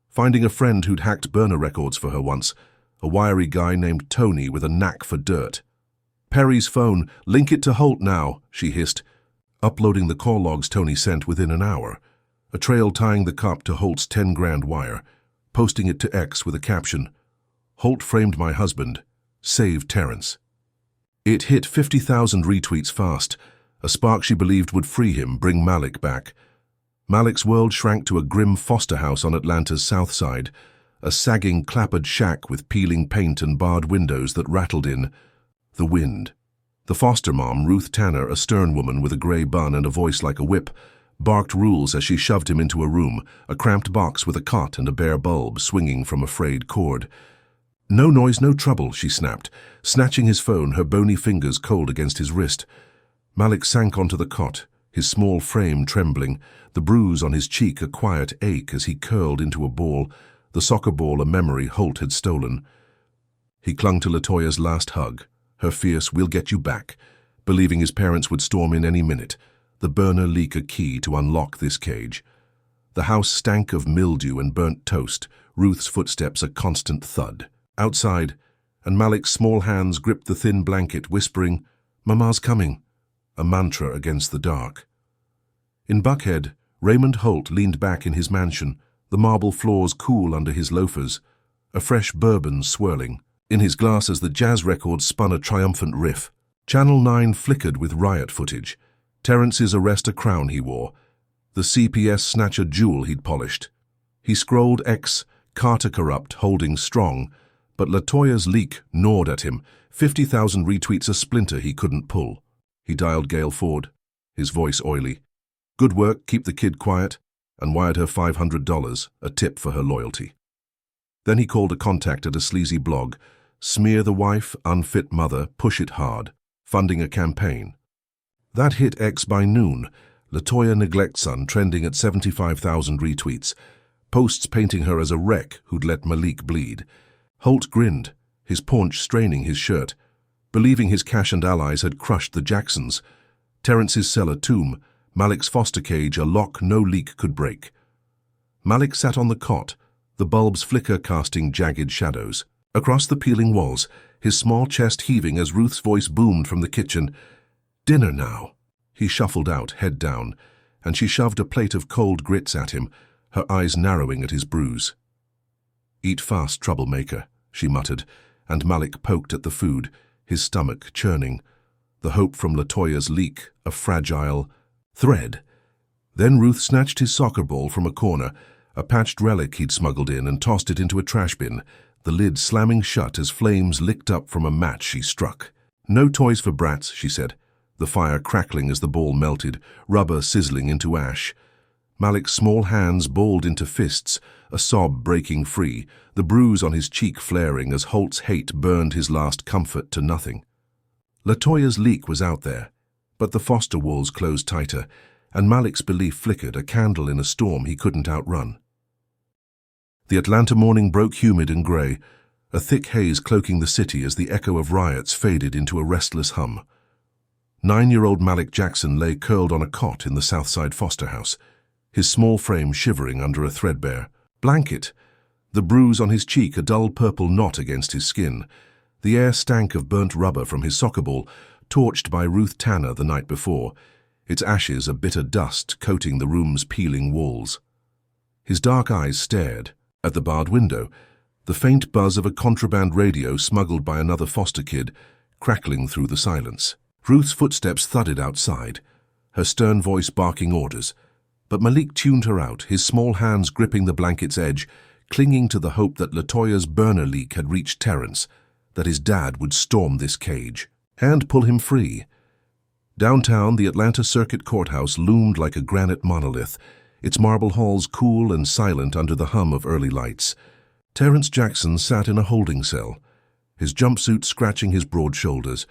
Finding a friend who'd hacked burner records for her once, a wiry guy named Tony with a knack for dirt. "Perry's phone, link it to Holt now," she hissed, uploading the call logs Tony sent within an hour, a trail tying the cop to Holt's 10 grand wire, posting it to X with a caption, "Holt framed my husband, save Terrence." It hit 50,000 retweets fast, a spark she believed would free him, bring Malik back. Malik's world shrank to a grim foster house on Atlanta's south side, a sagging, clappered shack with peeling paint and barred windows that rattled in the wind. The foster mom, Ruth Tanner, a stern woman with a grey bun and a voice like a whip, barked rules as she shoved him into a room, a cramped box with a cot and a bare bulb swinging from a frayed cord. "No noise, no trouble," she snapped, snatching his phone, her bony fingers cold against his wrist. Malik sank onto the cot, his small frame trembling, the bruise on his cheek a quiet ache as he curled into a ball, the soccer ball a memory Holt had stolen. He clung to Latoya's last hug, her fierce "we'll get you back," believing his parents would storm in any minute, the burner leak a key to unlock this cage. The house stank of mildew and burnt toast, Ruth's footsteps a constant thud. Outside, and Malik's small hands gripped the thin blanket, whispering, "Mama's coming," a mantra against the dark. In Buckhead, Raymond Holt leaned back in his mansion, the marble floors cool under his loafers, a fresh bourbon swirling. In his glass as the jazz record spun a triumphant riff. Channel 9 flickered with riot footage. Terrence's arrest a crown he wore, the CPS snatcher jewel he'd polished. He scrolled X, Carter corrupt, holding strong, but Latoya's leak gnawed at him, 50,000 retweets a splinter he couldn't pull. He dialed Gail Ford, his voice oily. "Good work, keep the kid quiet," and wired her $500, a tip for her loyalty. Then he called a contact at a sleazy blog, "Smear the wife, unfit mother, push it hard," funding a campaign. That hit X by noon, Latoya neglect son trending at 75,000 retweets, posts painting her as a wreck who'd let Malik bleed. Holt grinned, his paunch straining his shirt, believing his cash and allies had crushed the Jacksons. Terrence's cellar tomb, Malik's foster cage, a lock no leak could break. Malik sat on the cot, the bulb's flicker casting jagged shadows. Across the peeling walls, his small chest heaving as Ruth's voice boomed from the kitchen. "Dinner now." He shuffled out, head down, and she shoved a plate of cold grits at him, her eyes narrowing at his bruise. "Eat fast, troublemaker," she muttered, and Malik poked at the food, his stomach churning. The hope from Latoya's leak, a fragile thread. Then Ruth snatched his soccer ball from a corner, a patched relic he'd smuggled in, and tossed it into a trash bin, the lid slamming shut as flames licked up from a match she struck. "No toys for brats," she said, the fire crackling as the ball melted, rubber sizzling into ash. Malik's small hands balled into fists, a sob breaking free, the bruise on his cheek flaring as Holt's hate burned his last comfort to nothing. Latoya's leak was out there, but the foster walls closed tighter, and Malik's belief flickered, a candle in a storm he couldn't outrun. The Atlanta morning broke humid and grey, a thick haze cloaking the city as the echo of riots faded into a restless hum. 9-year-old Malik Jackson lay curled on a cot in the Southside foster house, his small frame shivering under a threadbare blanket, the bruise on his cheek a dull purple knot against his skin. The air stank of burnt rubber from his soccer ball, torched by Ruth Tanner the night before, its ashes a bitter dust coating the room's peeling walls. His dark eyes stared at the barred window, the faint buzz of a contraband radio smuggled by another foster kid crackling through the silence. Ruth's footsteps thudded outside, her stern voice barking orders, but Malik tuned her out, his small hands gripping the blanket's edge, clinging to the hope that Latoya's burner leak had reached Terrence, that his dad would storm this cage and pull him free. Downtown, the Atlanta Circuit Courthouse loomed like a granite monolith, its marble halls cool and silent under the hum of early lights. Terrence Jackson sat in a holding cell, his jumpsuit scratching his broad shoulders,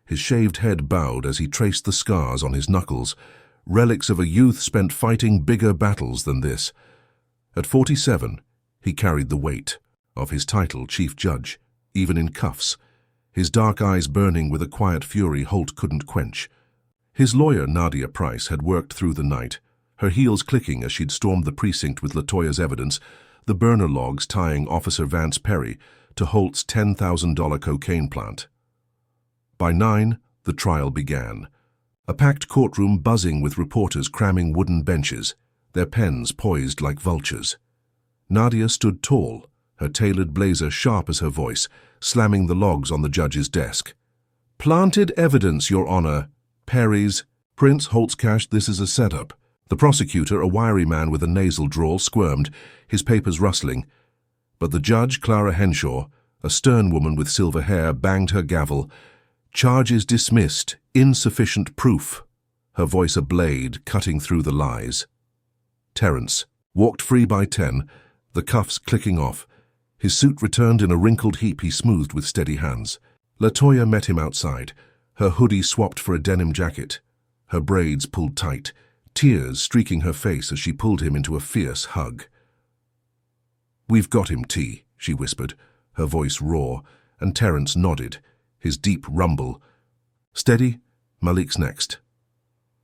his shaved head bowed as he traced the scars on his knuckles, relics of a youth spent fighting bigger battles than this. At 47, he carried the weight of his title, Chief Judge, even in cuffs, his dark eyes burning with a quiet fury Holt couldn't quench. His lawyer, Nadia Price, had worked through the night, her heels clicking as she'd stormed the precinct with Latoya's evidence, the burner logs tying Officer Vance Perry to Holt's $10,000 cocaine plant. By 9, the trial began. A packed courtroom buzzing with reporters cramming wooden benches, their pens poised like vultures. Nadia stood tall, her tailored blazer sharp as her voice, slamming the logs on the judge's desk. "Planted evidence, Your Honor. Perry's." "Prince Holtzcash, this is a setup." The prosecutor, a wiry man with a nasal drawl, squirmed, his papers rustling. But the judge, Clara Henshaw, a stern woman with silver hair, banged her gavel. "Charges dismissed. Insufficient proof." Her voice a blade, cutting through the lies. Terrence walked free by 10, the cuffs clicking off. His suit returned in a wrinkled heap he smoothed with steady hands. Latoya met him outside, her hoodie swapped for a denim jacket, her braids pulled tight, tears streaking her face as she pulled him into a fierce hug. "We've got him, T," she whispered, her voice raw, and Terrence nodded, his deep rumble. "Steady, Malik's next."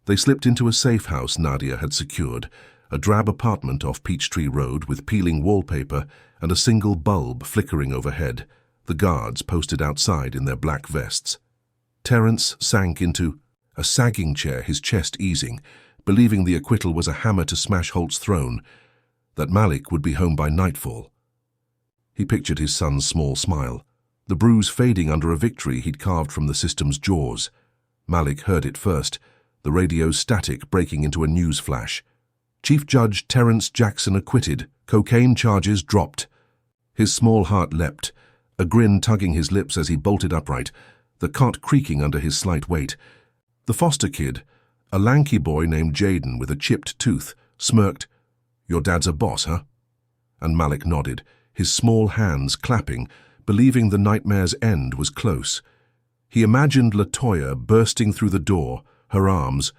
They slipped into a safe house Nadia had secured, a drab apartment off Peachtree Road with peeling wallpaper and a single bulb flickering overhead, the guards posted outside in their black vests. Terrence sank into a sagging chair, his chest easing, believing the acquittal was a hammer to smash Holt's throne, that Malik would be home by nightfall. He pictured his son's small smile, the bruise fading under a victory he'd carved from the system's jaws. Malik heard it first, the radio's static breaking into a news flash. Chief Judge Terrence Jackson acquitted, cocaine charges dropped. His small heart leapt, a grin tugging his lips as he bolted upright, the cot creaking under his slight weight. The foster kid, a lanky boy named Jaden with a chipped tooth, smirked. "Your dad's a boss, huh?" And Malik nodded, his small hands clapping, believing the nightmare's end was close. He imagined Latoya bursting through the door, her arms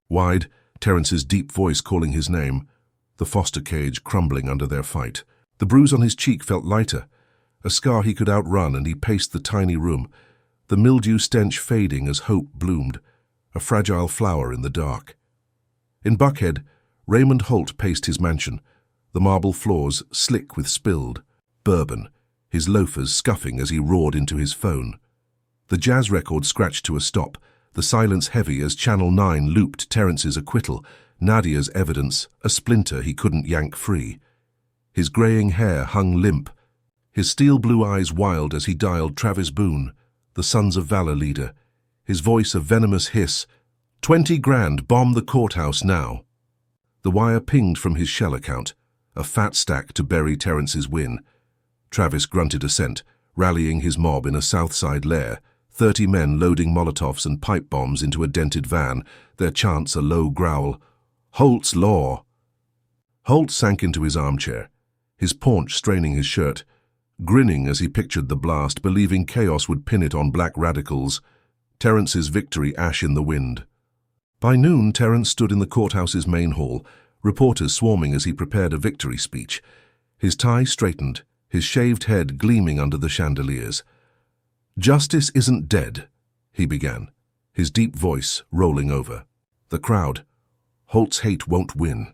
wide, Terrence's deep voice calling his name, the foster cage crumbling under their fight. The bruise on his cheek felt lighter, a scar he could outrun, and he paced the tiny room, the mildew stench fading as hope bloomed, a fragile flower in the dark. In Buckhead, Raymond Holt paced his mansion, the marble floors slick with spilled bourbon, his loafers scuffing as he roared into his phone. The jazz record scratched to a stop, the silence heavy as Channel 9 looped Terrence's acquittal, Nadia's evidence, a splinter he couldn't yank free. His graying hair hung limp, his steel-blue eyes wild as he dialed Travis Boone, the Sons of Valor leader, his voice a venomous hiss. 20 grand, bomb the courthouse now." The wire pinged from his shell account, a fat stack to bury Terrence's win. Travis grunted assent, rallying his mob in a Southside lair, 30 men loading Molotovs and pipe bombs into a dented van, their chants a low growl. "Holt's law." Holt sank into his armchair, his paunch straining his shirt, grinning as he pictured the blast, believing chaos would pin it on black radicals, Terrence's victory ash in the wind. By noon, Terrence stood in the courthouse's main hall, reporters swarming as he prepared a victory speech, his tie straightened, his shaved head gleaming under the chandeliers. "Justice isn't dead," he began, his deep voice rolling over. The crowd. "Holt's hate won't win."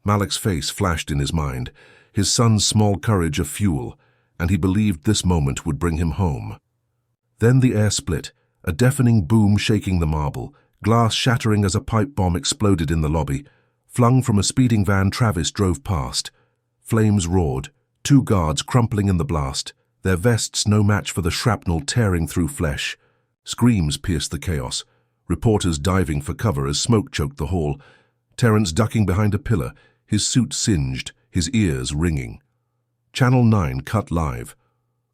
Malik's face flashed in his mind, his son's small courage a fuel, and he believed this moment would bring him home. Then the air split, a deafening boom shaking the marble, glass shattering as a pipe bomb exploded in the lobby. Flung from a speeding van, Travis drove past. Flames roared, 2 guards crumpling in the blast, their vests no match for the shrapnel tearing through flesh. Screams pierced the chaos, reporters diving for cover as smoke choked the hall. Terrence ducking behind a pillar, his suit singed, his ears ringing. Channel 9 cut live.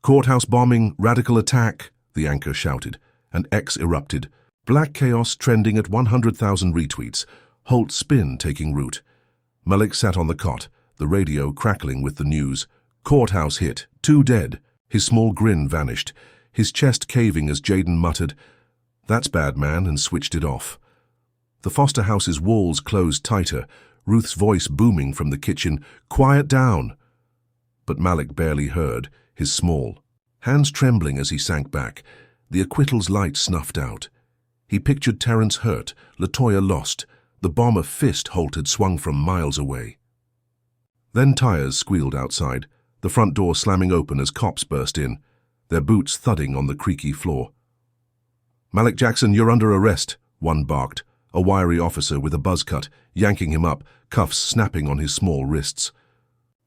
"Courthouse bombing, radical attack," the anchor shouted, and X erupted. Black chaos trending at 100,000 retweets, Holt's spin taking root. Malik sat on the cot, the radio crackling with the news. "Courthouse hit, 2 dead." His small grin vanished, his chest caving as Jaden muttered, "That's bad, man," and switched it off. The Foster house's walls closed tighter, Ruth's voice booming from the kitchen, "Quiet down." But Malik barely heard, his small hands trembling as he sank back, the acquittal's light snuffed out. He pictured Terrence hurt, Latoya lost, the bomb a fist Holt had swung from miles away. Then tires squealed outside, the front door slamming open as cops burst in, their boots thudding on the creaky floor. "Malik Jackson, you're under arrest," one barked, a wiry officer with a buzz cut, yanking him up, cuffs snapping on his small wrists.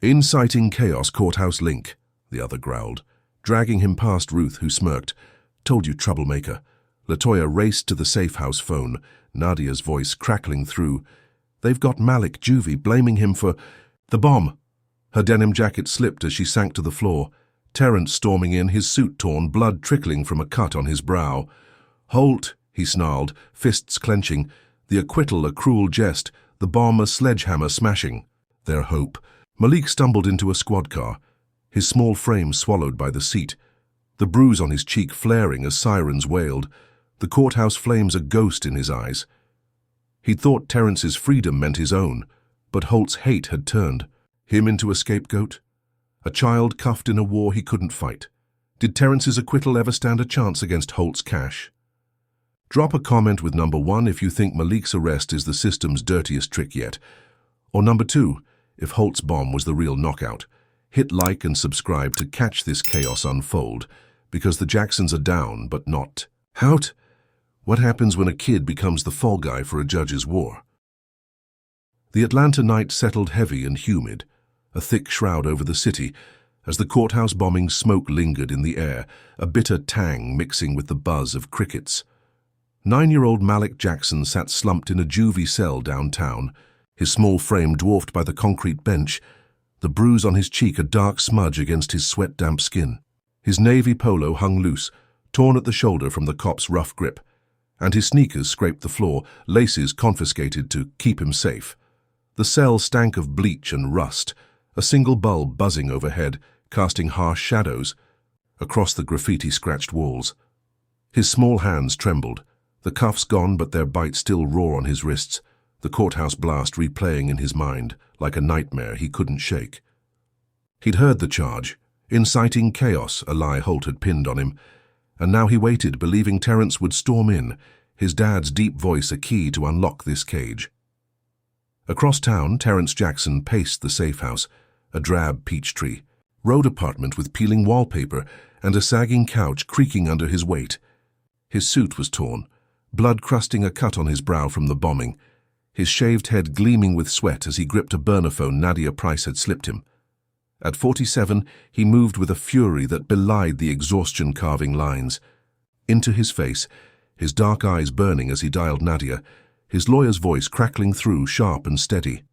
"Inciting chaos, courthouse link," the other growled, dragging him past Ruth, who smirked. "Told you, troublemaker." Latoya raced to the safe house phone, Nadia's voice crackling through. "They've got Malik juvie blaming him for the bomb." Her denim jacket slipped as she sank to the floor. Terrence storming in, his suit torn, blood trickling from a cut on his brow. "Holt," he snarled, fists clenching, the acquittal a cruel jest, the bomb a sledgehammer smashing. Their hope. Malik stumbled into a squad car, his small frame swallowed by the seat, the bruise on his cheek flaring as sirens wailed, the courthouse flames a ghost in his eyes. He'd thought Terrence's freedom meant his own, but Holt's hate had turned him into a scapegoat, a child cuffed in a war he couldn't fight. Did Terrence's acquittal ever stand a chance against Holt's cash? Drop a comment with number 1 if you think Malik's arrest is the system's dirtiest trick yet, or number 2 if Holt's bomb was the real knockout. Hit like and subscribe to catch this chaos unfold, because the Jacksons are down but not out. What happens when a kid becomes the fall guy for a judge's war? The Atlanta night settled heavy and humid, a thick shroud over the city, as the courthouse bombing smoke lingered in the air, a bitter tang mixing with the buzz of crickets. 9-year-old Malik Jackson sat slumped in a juvie cell downtown, his small frame dwarfed by the concrete bench, the bruise on his cheek a dark smudge against his sweat-damp skin. His navy polo hung loose, torn at the shoulder from the cop's rough grip, and his sneakers scraped the floor, laces confiscated to keep him safe. The cell stank of bleach and rust, a single bulb buzzing overhead, casting harsh shadows across the graffiti-scratched walls. His small hands trembled, the cuffs gone but their bite still raw on his wrists, the courthouse blast replaying in his mind like a nightmare he couldn't shake. He'd heard the charge, inciting chaos, a lie Holt had pinned on him, and now he waited, believing Terrence would storm in, his dad's deep voice a key to unlock this cage. Across town, Terrence Jackson paced the safe house, a drab peach tree, road apartment with peeling wallpaper and a sagging couch creaking under his weight. His suit was torn, blood crusting a cut on his brow from the bombing, his shaved head gleaming with sweat as he gripped a burner phone Nadia Price had slipped him. At 47, he moved with a fury that belied the exhaustion-carving lines. Into his face, his dark eyes burning as he dialed Nadia, his lawyer's voice crackling through, sharp and steady.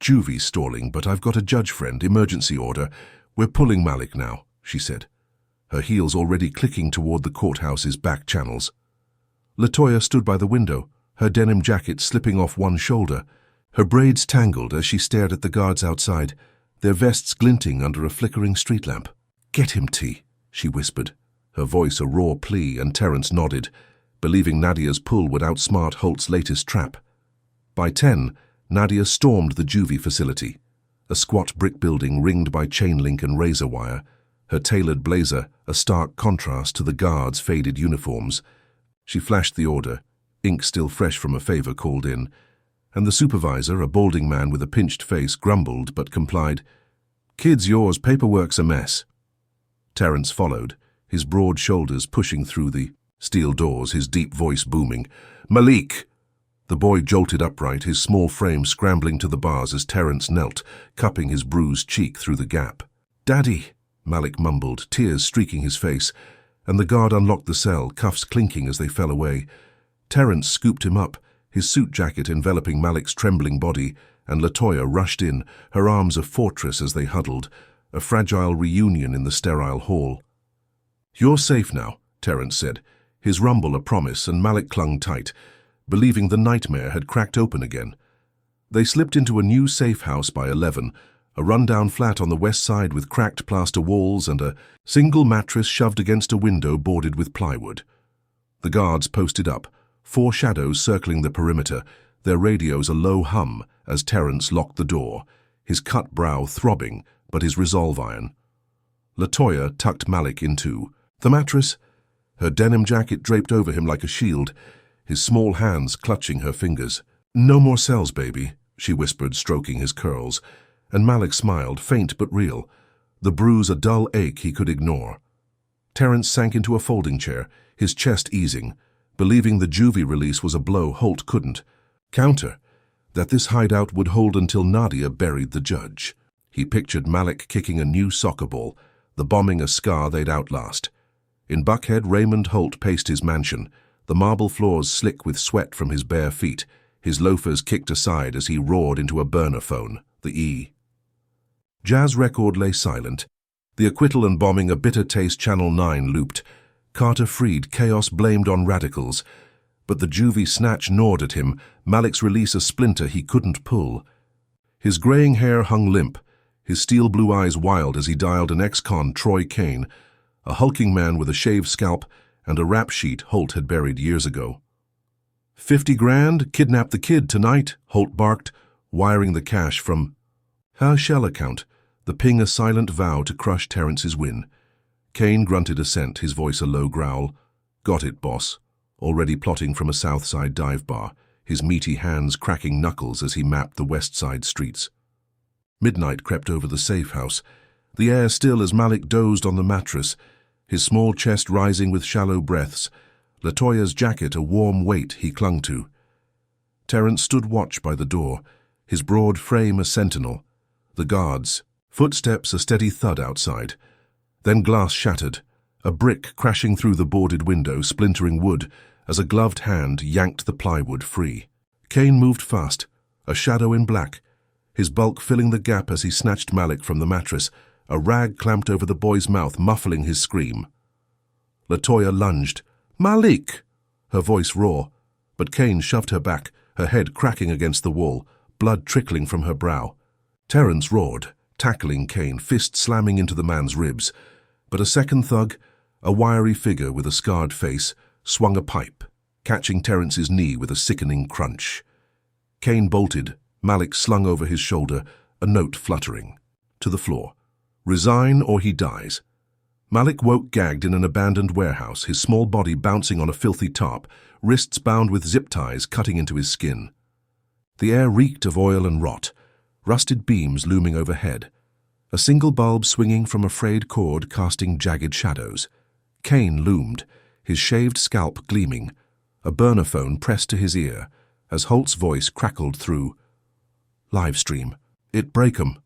"Juvie's stalling, but I've got a judge friend, emergency order. We're pulling Malik now," she said, her heels already clicking toward the courthouse's back channels. Latoya stood by the window, her denim jacket slipping off one shoulder, her braids tangled as she stared at the guards outside, their vests glinting under a flickering street lamp. "Get him, T," she whispered, her voice a raw plea, and Terrence nodded, believing Nadia's pull would outsmart Holt's latest trap. By 10, Nadia stormed the juvie facility, a squat brick building ringed by chain link and razor wire, her tailored blazer a stark contrast to the guards' faded uniforms. She flashed the order, ink still fresh from a favor called in, and the supervisor, a balding man with a pinched face, grumbled but complied. "Kid's yours, paperwork's a mess." Terrence followed, his broad shoulders pushing through the steel doors, his deep voice booming. "Malik!" The boy jolted upright, his small frame scrambling to the bars as Terrence knelt, cupping his bruised cheek through the gap. "Daddy," Malik mumbled, tears streaking his face, and the guard unlocked the cell, cuffs clinking as they fell away. Terrence scooped him up, his suit jacket enveloping Malik's trembling body, and Latoya rushed in, her arms a fortress as they huddled, a fragile reunion in the sterile hall. "You're safe now," Terrence said, his rumble a promise, and Malik clung tight, believing the nightmare had cracked open again. They slipped into a new safe house by 11, a rundown flat on the west side with cracked plaster walls and a single mattress shoved against a window boarded with plywood. The guards posted up, 4 shadows circling the perimeter, their radios a low hum as Terrence locked the door, his cut brow throbbing, but his resolve iron. Latoya tucked Malik into the mattress, her denim jacket draped over him like a shield, his small hands clutching her fingers. "No more cells, baby," she whispered, stroking his curls, and Malik smiled, faint but real, the bruise a dull ache he could ignore. Terrence sank into a folding chair, his chest easing, believing the juvie release was a blow Holt couldn't counter, that this hideout would hold until Nadia buried the judge. He pictured Malik kicking a new soccer ball, the bombing a scar they'd outlast. In Buckhead, Raymond Holt paced his mansion, the marble floors slick with sweat from his bare feet, his loafers kicked aside as he roared into a burner phone, the E. Jazz record lay silent. The acquittal and bombing a bitter taste Channel 9 looped. Carter freed, chaos blamed on radicals. But the juvie snatch gnawed at him, Malik's release a splinter he couldn't pull. His graying hair hung limp, his steel blue eyes wild as he dialed an ex-con Troy Kane, a hulking man with a shaved scalp and a rap sheet Holt had buried years ago. "50 grand, kidnap the kid tonight," Holt barked, wiring the cash from her shell account, the ping a silent vow to crush Terrence's win. Kane grunted assent, his voice a low growl. "Got it, boss," already plotting from a south side dive bar, his meaty hands cracking knuckles as he mapped the west side streets. Midnight crept over the safe house, the air still as Malik dozed on the mattress, his small chest rising with shallow breaths, Latoya's jacket a warm weight he clung to. Terrence stood watch by the door, his broad frame a sentinel. The guards, footsteps a steady thud outside. Then glass shattered, a brick crashing through the boarded window, splintering wood, as a gloved hand yanked the plywood free. Kane moved fast, a shadow in black, his bulk filling the gap as he snatched Malik from the mattress, a rag clamped over the boy's mouth, muffling his scream. Latoya lunged. "Malik!" Her voice raw, but Kane shoved her back, her head cracking against the wall, blood trickling from her brow. Terrence roared, tackling Kane, fist slamming into the man's ribs. But a second thug, a wiry figure with a scarred face, swung a pipe, catching Terrence's knee with a sickening crunch. Kane bolted, Malik slung over his shoulder, a note fluttering. To the floor. "Resign or he dies." Malik woke gagged in an abandoned warehouse, his small body bouncing on a filthy tarp, wrists bound with zip ties cutting into his skin. The air reeked of oil and rot, rusted beams looming overhead, a single bulb swinging from a frayed cord casting jagged shadows. Kane loomed, his shaved scalp gleaming, a burner phone pressed to his ear, as Holt's voice crackled through. "Livestream. It break 'em."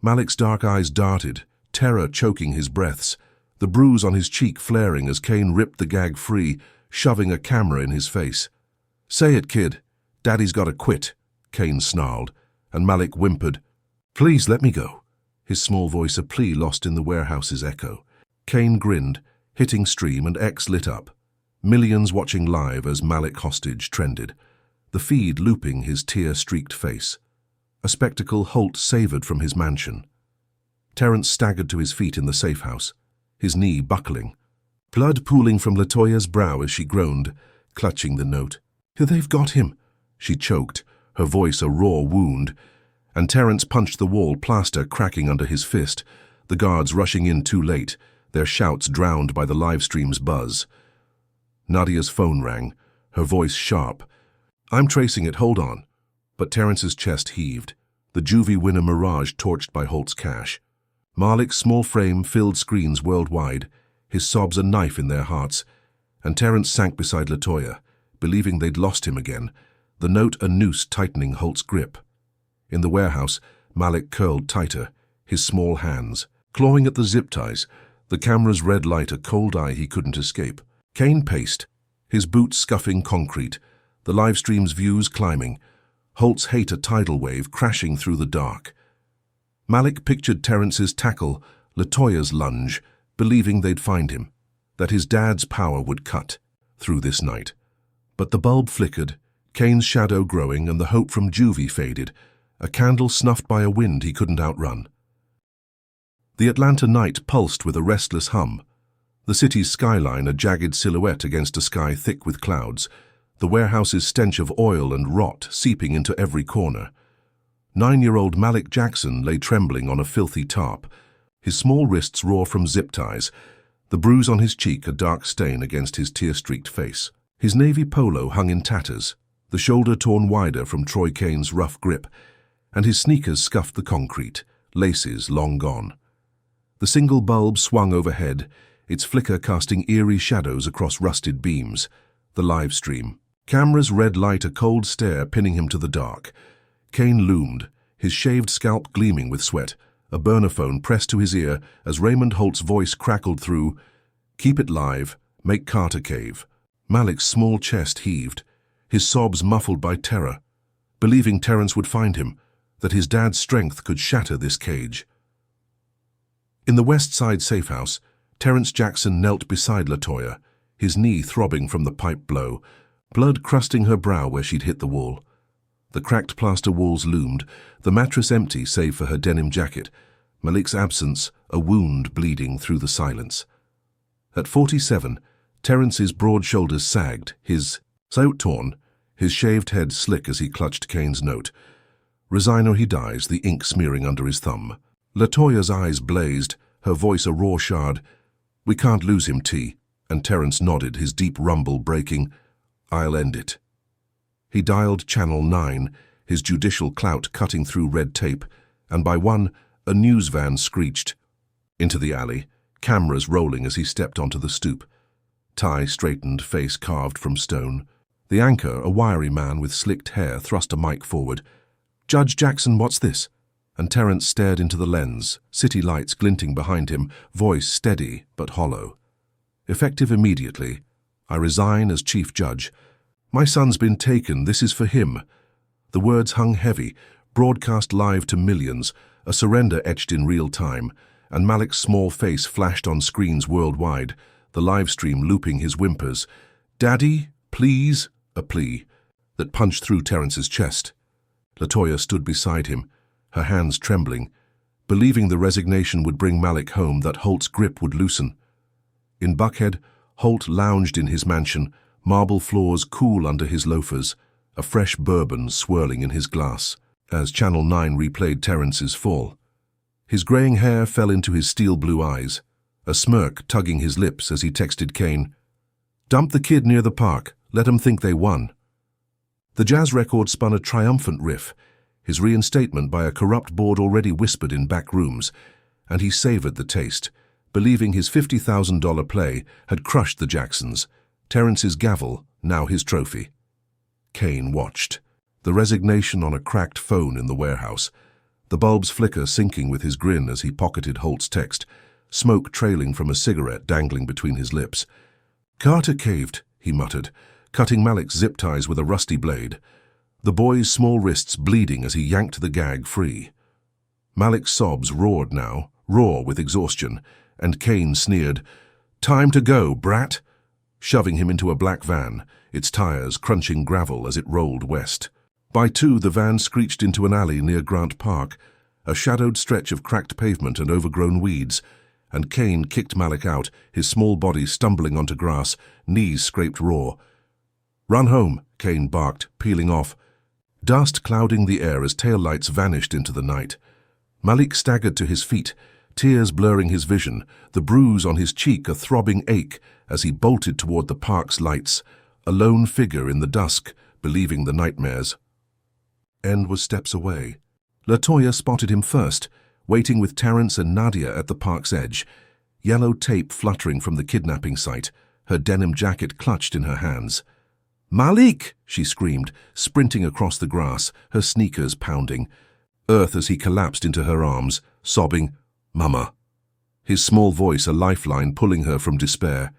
Malik's dark eyes darted, terror choking his breaths, the bruise on his cheek flaring as Kane ripped the gag free, shoving a camera in his face. "Say it, kid. Daddy's gotta quit," Kane snarled, and Malik whimpered, "Please let me go," his small voice a plea lost in the warehouse's echo. Kane grinned, hitting stream, and X lit up. Millions watching live as Malik hostage trended, the feed looping his tear-streaked face. A spectacle Holt savored from his mansion. Terrence staggered to his feet in the safe house, his knee buckling, blood pooling from Latoya's brow as she groaned, clutching the note. "They've got him," she choked, her voice a raw wound, and Terrence punched the wall, plaster cracking under his fist, the guards rushing in too late, their shouts drowned by the livestream's buzz. Nadia's phone rang, her voice sharp. "I'm tracing it, hold on." But Terrence's chest heaved, the juvie winner mirage torched by Holt's cash. Malik's small frame filled screens worldwide, his sobs a knife in their hearts, and Terrence sank beside Latoya, believing they'd lost him again, the note a noose tightening Holt's grip. In the warehouse, Malik curled tighter, his small hands clawing at the zip ties, the camera's red light a cold eye he couldn't escape. Kane paced, his boots scuffing concrete, the live stream's views climbing, Holt's hate a tidal wave crashing through the dark. Malik pictured Terrence's tackle, Latoya's lunge, believing they'd find him, that his dad's power would cut through this night. But the bulb flickered, Kane's shadow growing and the hope from juvie faded, a candle snuffed by a wind he couldn't outrun. The Atlanta night pulsed with a restless hum, the city's skyline a jagged silhouette against a sky thick with clouds, the warehouse's stench of oil and rot seeping into every corner. 9-year-old Malik Jackson lay trembling on a filthy tarp, his small wrists raw from zip ties, the bruise on his cheek a dark stain against his tear-streaked face. His navy polo hung in tatters, the shoulder torn wider from Troy Kane's rough grip, and his sneakers scuffed the concrete, laces long gone. The single bulb swung overhead, its flicker casting eerie shadows across rusted beams. The live stream. Camera's red light a cold stare pinning him to the dark. Kane loomed, his shaved scalp gleaming with sweat, a burner phone pressed to his ear as Raymond Holt's voice crackled through, "Keep it live, make Carter cave." Malik's small chest heaved, his sobs muffled by terror, believing Terrence would find him, that his dad's strength could shatter this cage. In the West Side safehouse, Terrence Jackson knelt beside Latoya, his knee throbbing from the pipe blow, blood crusting her brow where she'd hit the wall. The cracked plaster walls loomed, the mattress empty save for her denim jacket, Malik's absence a wound bleeding through the silence. At 47, Terrence's broad shoulders sagged, his suit torn, his shaved head slick as he clutched Kane's note. "Resign or he dies," the ink smearing under his thumb. Latoya's eyes blazed, her voice a raw shard. "We can't lose him, T." And Terrence nodded, his deep rumble breaking. "I'll end it." He dialed Channel 9, his judicial clout cutting through red tape, and by 1, a news van screeched. Into the alley, cameras rolling as he stepped onto the stoop. Tie straightened, face carved from stone. The anchor, a wiry man with slicked hair, thrust a mic forward. "Judge Jackson, what's this?" And Terrence stared into the lens, city lights glinting behind him, voice steady but hollow. "Effective immediately. I resign as chief judge. My son's been taken, this is for him." The words hung heavy, broadcast live to millions, a surrender etched in real time, and Malik's small face flashed on screens worldwide, the live stream looping his whimpers. "Daddy, please," a plea that punched through Terrence's chest. Latoya stood beside him, her hands trembling, believing the resignation would bring Malik home, that Holt's grip would loosen. In Buckhead, Holt lounged in his mansion, marble floors cool under his loafers, a fresh bourbon swirling in his glass, as Channel 9 replayed Terrence's fall. His graying hair fell into his steel blue eyes, a smirk tugging his lips as he texted Kane, "Dump the kid near the park, let 'em think they won." The jazz record spun a triumphant riff, his reinstatement by a corrupt board already whispered in back rooms, and he savored the taste, believing his $50,000 play had crushed the Jacksons, Terrence's gavel, now his trophy. Kane watched, the resignation on a cracked phone in the warehouse, the bulb's flicker sinking with his grin as he pocketed Holt's text, smoke trailing from a cigarette dangling between his lips. "Carter caved," he muttered, cutting Malik's zip ties with a rusty blade, the boy's small wrists bleeding as he yanked the gag free. Malik's sobs roared now, raw with exhaustion, and Kane sneered, "Time to go, brat," shoving him into a black van, its tires crunching gravel as it rolled west. By 2, the van screeched into an alley near Grant Park, a shadowed stretch of cracked pavement and overgrown weeds, and Kane kicked Malik out, his small body stumbling onto grass, knees scraped raw. "Run home," Kane barked, peeling off. Dust clouding the air as taillights vanished into the night. Malik staggered to his feet, tears blurring his vision, the bruise on his cheek a throbbing ache as he bolted toward the park's lights, a lone figure in the dusk, believing the nightmares. End was steps away. Latoya spotted him first, waiting with Terrence and Nadia at the park's edge, yellow tape fluttering from the kidnapping site, her denim jacket clutched in her hands. "Malik!" she screamed, sprinting across the grass, her sneakers pounding. Earth as he collapsed into her arms, sobbing, "Mama." His small voice a lifeline pulling her from despair.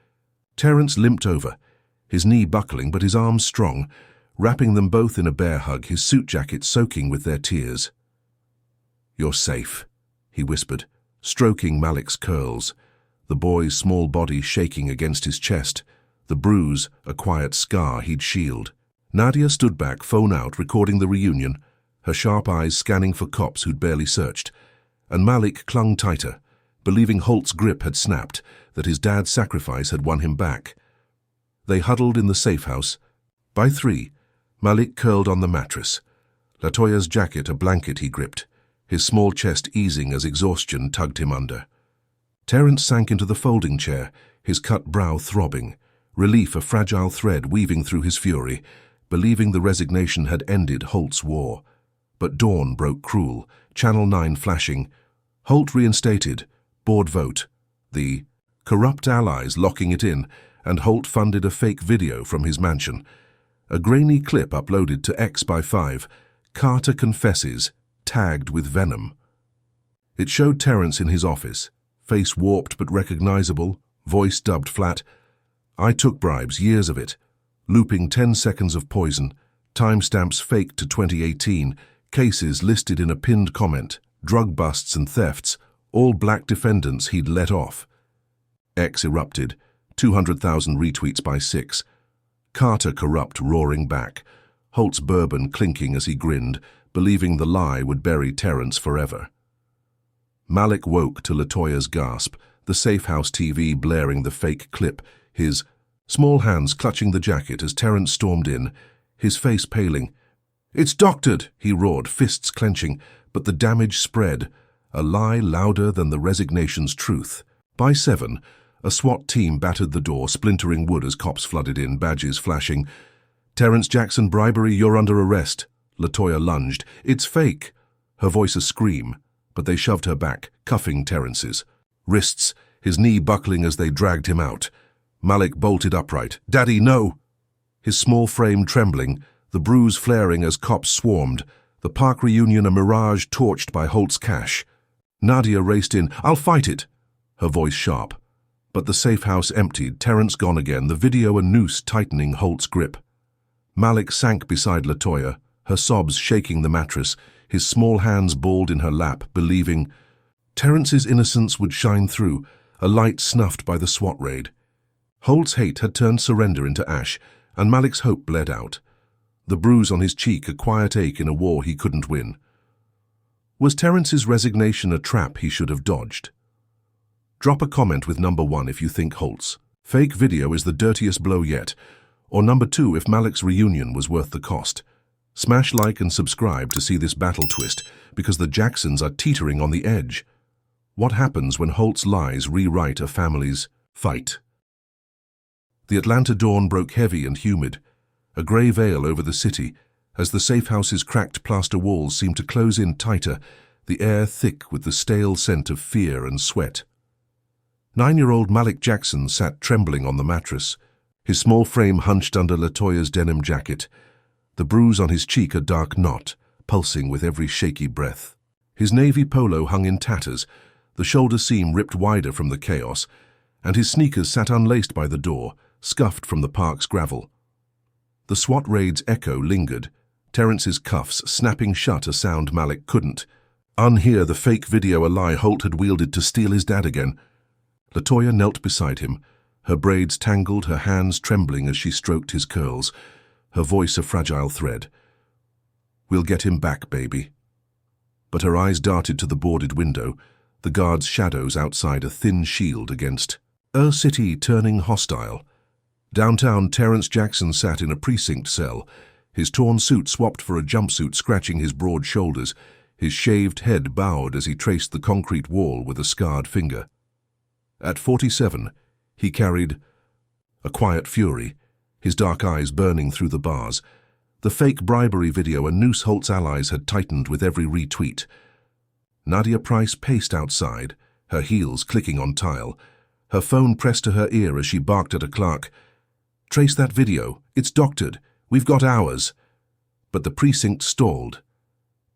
Terrence limped over, his knee buckling but his arms strong, wrapping them both in a bear hug, his suit jacket soaking with their tears. "You're safe," he whispered, stroking Malik's curls, the boy's small body shaking against his chest, the bruise a quiet scar he'd shield. Nadia stood back, phone out, recording the reunion, her sharp eyes scanning for cops who'd barely searched, and Malik clung tighter, believing Holt's grip had snapped, that his dad's sacrifice had won him back. They huddled in the safe house. By 3, Malik curled on the mattress, Latoya's jacket a blanket he gripped, his small chest easing as exhaustion tugged him under. Terrence sank into the folding chair, his cut brow throbbing, relief a fragile thread weaving through his fury, believing the resignation had ended Holt's war. But dawn broke cruel, Channel 9 flashing. Holt reinstated, board vote, the corrupt allies locking it in, and Holt funded a fake video from his mansion. A grainy clip uploaded to X by 5, Carter confesses, tagged with venom. It showed Terrence in his office, face warped but recognizable, voice dubbed flat. "I took bribes, years of it. Looping 10 seconds of poison, timestamps faked to 2018, cases listed in a pinned comment, drug busts and thefts, all black defendants he'd let off." X erupted, 200,000 retweets by 6. Carter corrupt roaring back, Holt's bourbon clinking as he grinned, believing the lie would bury Terrence forever. Malik woke to Latoya's gasp, the safe house TV blaring the fake clip, his small hands clutching the jacket as Terrence stormed in, his face paling. "It's doctored," he roared, fists clenching, but the damage spread, a lie louder than the resignation's truth. By 7, a SWAT team battered the door, splintering wood as cops flooded in, badges flashing. "Terrence Jackson bribery, you're under arrest." Latoya lunged. "It's fake." Her voice a scream, but they shoved her back, cuffing Terrence's wrists, his knee buckling as they dragged him out. Malik bolted upright. "Daddy, no!" His small frame trembling, the bruise flaring as cops swarmed, the park reunion a mirage torched by Holt's cash. Nadia raced in. "I'll fight it!" Her voice sharp. But the safe house emptied, Terrence gone again, the video a noose tightening Holt's grip. Malik sank beside Latoya, her sobs shaking the mattress, his small hands balled in her lap, believing Terrence's innocence would shine through, a light snuffed by the SWAT raid. Holt's hate had turned surrender into ash, and Malik's hope bled out. The bruise on his cheek a quiet ache in a war he couldn't win. Was Terrence's resignation a trap he should have dodged? Drop a comment with number 1 if you think Holt's fake video is the dirtiest blow yet, or number 2 if Malik's reunion was worth the cost. Smash like and subscribe to see this battle twist, because the Jacksons are teetering on the edge. What happens when Holt's lies rewrite a family's fight? The Atlanta dawn broke heavy and humid, a grey veil over the city, as the safe house's cracked plaster walls seemed to close in tighter, the air thick with the stale scent of fear and sweat. 9-year-old Malik Jackson sat trembling on the mattress, his small frame hunched under Latoya's denim jacket, the bruise on his cheek a dark knot, pulsing with every shaky breath. His navy polo hung in tatters, the shoulder seam ripped wider from the chaos, and his sneakers sat unlaced by the door, scuffed from the park's gravel. The SWAT raid's echo lingered, Terrence's cuffs snapping shut a sound Malik couldn't unhear, the fake video a lie Holt had wielded to steal his dad again. Latoya knelt beside him, her braids tangled, her hands trembling as she stroked his curls, her voice a fragile thread. "We'll get him back, baby." But her eyes darted to the boarded window, the guards' shadows outside a thin shield against a city turning hostile. Downtown, Terrence Jackson sat in a precinct cell, his torn suit swapped for a jumpsuit scratching his broad shoulders, his shaved head bowed as he traced the concrete wall with a scarred finger. At 47, he carried a quiet fury, his dark eyes burning through the bars. The fake bribery video a noose Holt's allies had tightened with every retweet. Nadia Price paced outside, her heels clicking on tile, her phone pressed to her ear as she barked at a clerk. "Trace that video. It's doctored. We've got hours." But the precinct stalled.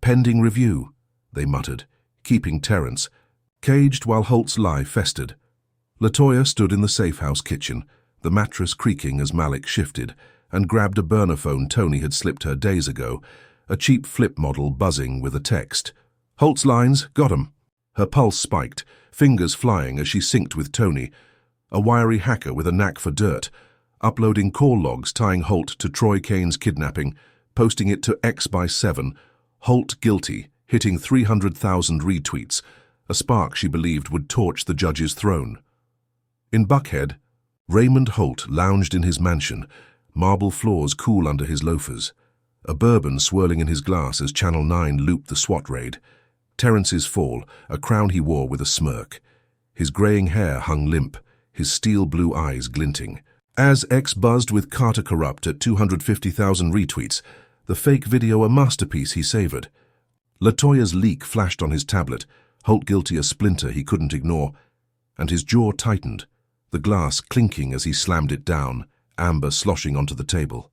"Pending review," they muttered, keeping Terrence caged while Holt's lie festered. Latoya stood in the safe-house kitchen, the mattress creaking as Malik shifted, and grabbed a burner phone Tony had slipped her days ago, a cheap flip model buzzing with a text. "Holt's lines, got 'em." Her pulse spiked, fingers flying as she synced with Tony, a wiry hacker with a knack for dirt, uploading call logs tying Holt to Troy Kane's kidnapping, posting it to X by 7, Holt guilty, hitting 300,000 retweets, a spark she believed would torch the judge's throne. In Buckhead, Raymond Holt lounged in his mansion, marble floors cool under his loafers, a bourbon swirling in his glass as Channel 9 looped the SWAT raid. Terrence's fall, a crown he wore with a smirk. His graying hair hung limp, his steel blue eyes glinting. As X buzzed with Carter Corrupt at 250,000 retweets, the fake video a masterpiece he savored. Latoya's leak flashed on his tablet, Holt guilty a splinter he couldn't ignore, and his jaw tightened, the glass clinking as he slammed it down, amber sloshing onto the table.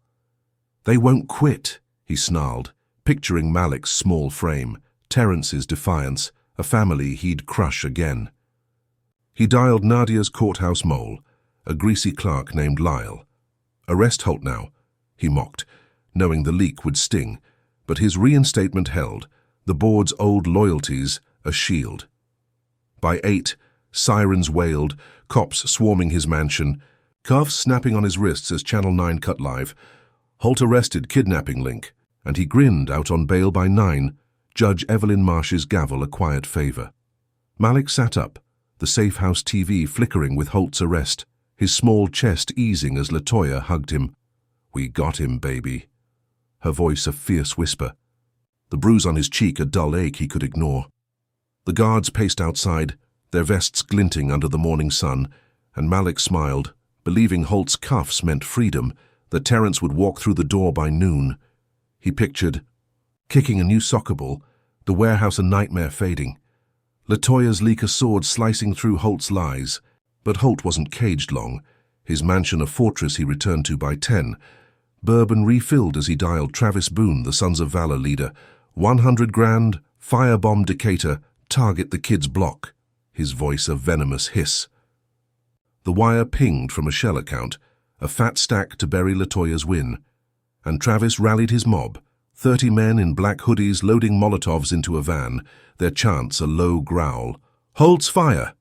"They won't quit," he snarled, picturing Malik's small frame, Terrence's defiance, a family he'd crush again. He dialed Nadia's courthouse mole, a greasy clerk named Lyle. "Arrest Holt now," he mocked, knowing the leak would sting, but his reinstatement held, the board's old loyalties a shield. By 8, sirens wailed, cops swarming his mansion, cuffs snapping on his wrists as Channel 9 cut live. Holt arrested kidnapping link, and he grinned out on bail by 9, Judge Evelyn Marsh's gavel a quiet favor. Malik sat up, the safe-house TV flickering with Holt's arrest, his small chest easing as Latoya hugged him. "We got him, baby." Her voice a fierce whisper, the bruise on his cheek a dull ache he could ignore. The guards paced outside, their vests glinting under the morning sun, and Malik smiled, believing Holt's cuffs meant freedom, that Terrence would walk through the door by noon. He pictured kicking a new soccer ball, the warehouse a nightmare fading. Latoya's leak a sword slicing through Holt's lies, but Holt wasn't caged long, his mansion a fortress he returned to by 10. Bourbon refilled as he dialed Travis Boone, the Sons of Valor leader. 100 grand, firebomb Decatur, target the kid's block. His voice a venomous hiss. The wire pinged from a shell account, a fat stack to bury Latoya's win, and Travis rallied his mob, 30 men in black hoodies loading Molotovs into a van, their chants a low growl. "Holt's fire!"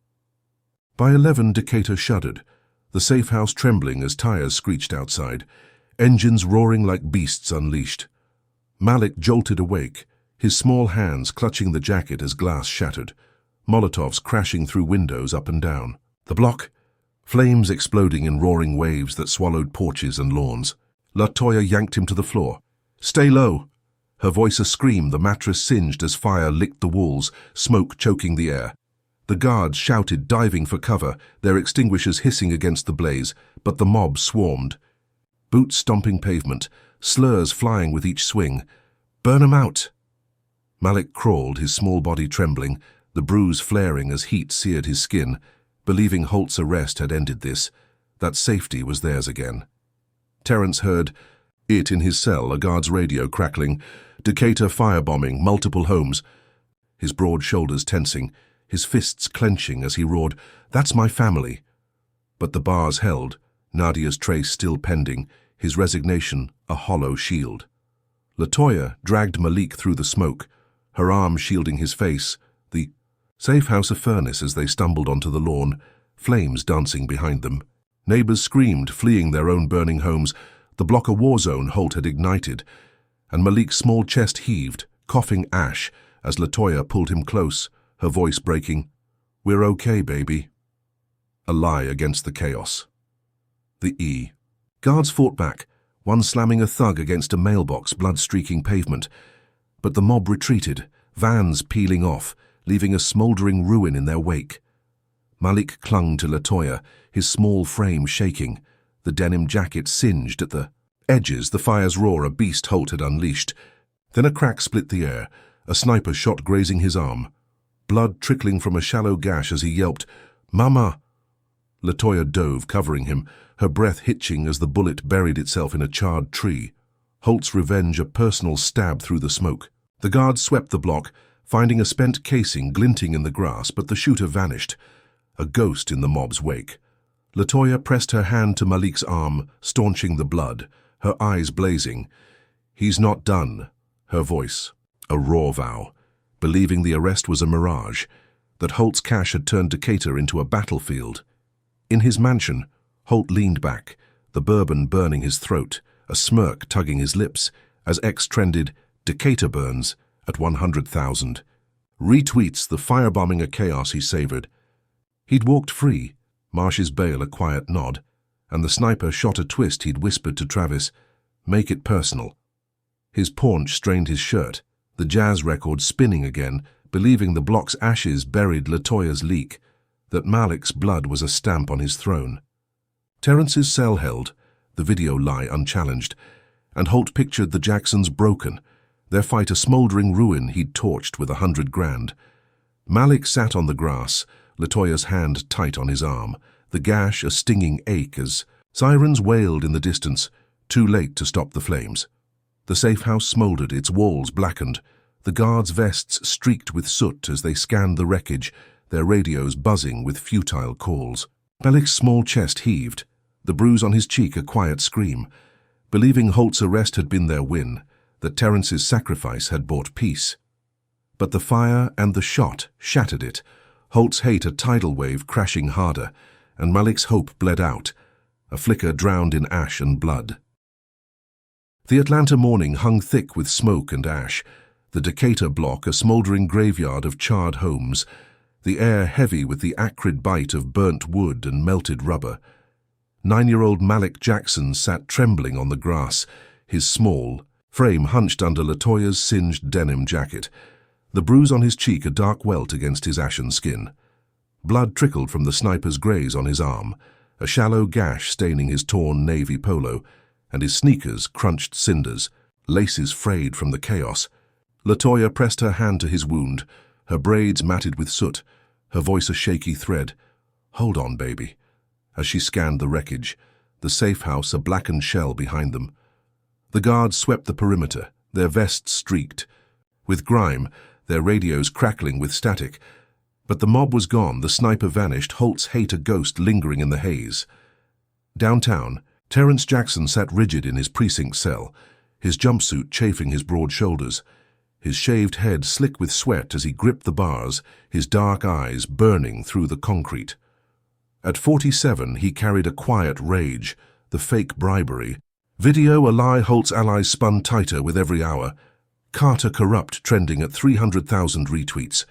By 11, Decatur shuddered, the safe house trembling as tires screeched outside, engines roaring like beasts unleashed. Malik jolted awake, his small hands clutching the jacket as glass shattered, Molotovs crashing through windows up and down. The block, flames exploding in roaring waves that swallowed porches and lawns. Latoya yanked him to the floor. "Stay low!" Her voice a scream, the mattress singed as fire licked the walls, smoke choking the air. The guards shouted, diving for cover, their extinguishers hissing against the blaze, but the mob swarmed. Boots stomping pavement, slurs flying with each swing. "Burn 'em out!" Malik crawled, his small body trembling, the bruise flaring as heat seared his skin, believing Holt's arrest had ended this, that safety was theirs again. Terrence heard it in his cell, a guard's radio crackling, Decatur firebombing multiple homes, his broad shoulders tensing, his fists clenching as he roared, "That's my family!" But the bars held, Nadia's trace still pending, his resignation a hollow shield. Latoya dragged Malik through the smoke, her arm shielding his face, the safe house a furnace as they stumbled onto the lawn, flames dancing behind them. Neighbors screamed, fleeing their own burning homes, the block a war zone Holt had ignited, and Malik's small chest heaved, coughing ash, as Latoya pulled him close, her voice breaking, "We're okay, baby." A lie against the chaos. The E. Guards fought back, one slamming a thug against a mailbox, blood-streaking pavement. But the mob retreated, vans peeling off, leaving a smouldering ruin in their wake. Malik clung to Latoya, his small frame shaking, the denim jacket singed at the edges, the fire's roar a beast Holt had unleashed. Then a crack split the air, a sniper shot grazing his arm. Blood trickling from a shallow gash as he yelped, "Mama!" Latoya dove, covering him, her breath hitching as the bullet buried itself in a charred tree. Holt's revenge a personal stab through the smoke. The guards swept the block, finding a spent casing glinting in the grass, but the shooter vanished, a ghost in the mob's wake. Latoya pressed her hand to Malik's arm, staunching the blood, her eyes blazing. "He's not done," her voice, a raw vow, believing the arrest was a mirage, that Holt's cache had turned Decatur into a battlefield. In his mansion, Holt leaned back, the bourbon burning his throat, a smirk tugging his lips, as X trended, "Decatur burns," at 100,000. Retweets the firebombing a chaos he savored. He'd walked free, Marsh's bail a quiet nod, and the sniper shot a twist he'd whispered to Travis, "Make it personal." His paunch strained his shirt, the jazz record spinning again, believing the block's ashes buried Latoya's leak, that Malik's blood was a stamp on his throne. Terrence's cell held, the video lie unchallenged, and Holt pictured the Jacksons broken, their fight a smoldering ruin he'd torched with 100 grand. Malik sat on the grass, Latoya's hand tight on his arm, the gash a stinging ache as sirens wailed in the distance, too late to stop the flames. The safe house smoldered, its walls blackened, the guards' vests streaked with soot as they scanned the wreckage, their radios buzzing with futile calls. Malik's small chest heaved, the bruise on his cheek a quiet scream, believing Holt's arrest had been their win, that Terrence's sacrifice had bought peace. But the fire and the shot shattered it, Holt's hate a tidal wave crashing harder, and Malik's hope bled out, a flicker drowned in ash and blood. The Atlanta morning hung thick with smoke and ash, the Decatur block a smoldering graveyard of charred homes, the air heavy with the acrid bite of burnt wood and melted rubber. 9-year-old Malik Jackson sat trembling on the grass, his small frame hunched under Latoya's singed denim jacket, the bruise on his cheek a dark welt against his ashen skin. Blood trickled from the sniper's graze on his arm, a shallow gash staining his torn navy polo, and his sneakers crunched cinders, laces frayed from the chaos. Latoya pressed her hand to his wound, her braids matted with soot, her voice a shaky thread. "Hold on, baby," as she scanned the wreckage, the safe house a blackened shell behind them. The guards swept the perimeter, their vests streaked, with grime, their radios crackling with static. But the mob was gone, the sniper vanished, Holt's hate a ghost lingering in the haze. Downtown, Terrence Jackson sat rigid in his precinct cell, his jumpsuit chafing his broad shoulders, his shaved head slick with sweat as he gripped the bars, his dark eyes burning through the concrete. At 47, he carried a quiet rage, the fake bribery. Video a lie Holt's allies spun tighter with every hour. Carter corrupt trending at 300,000 retweets.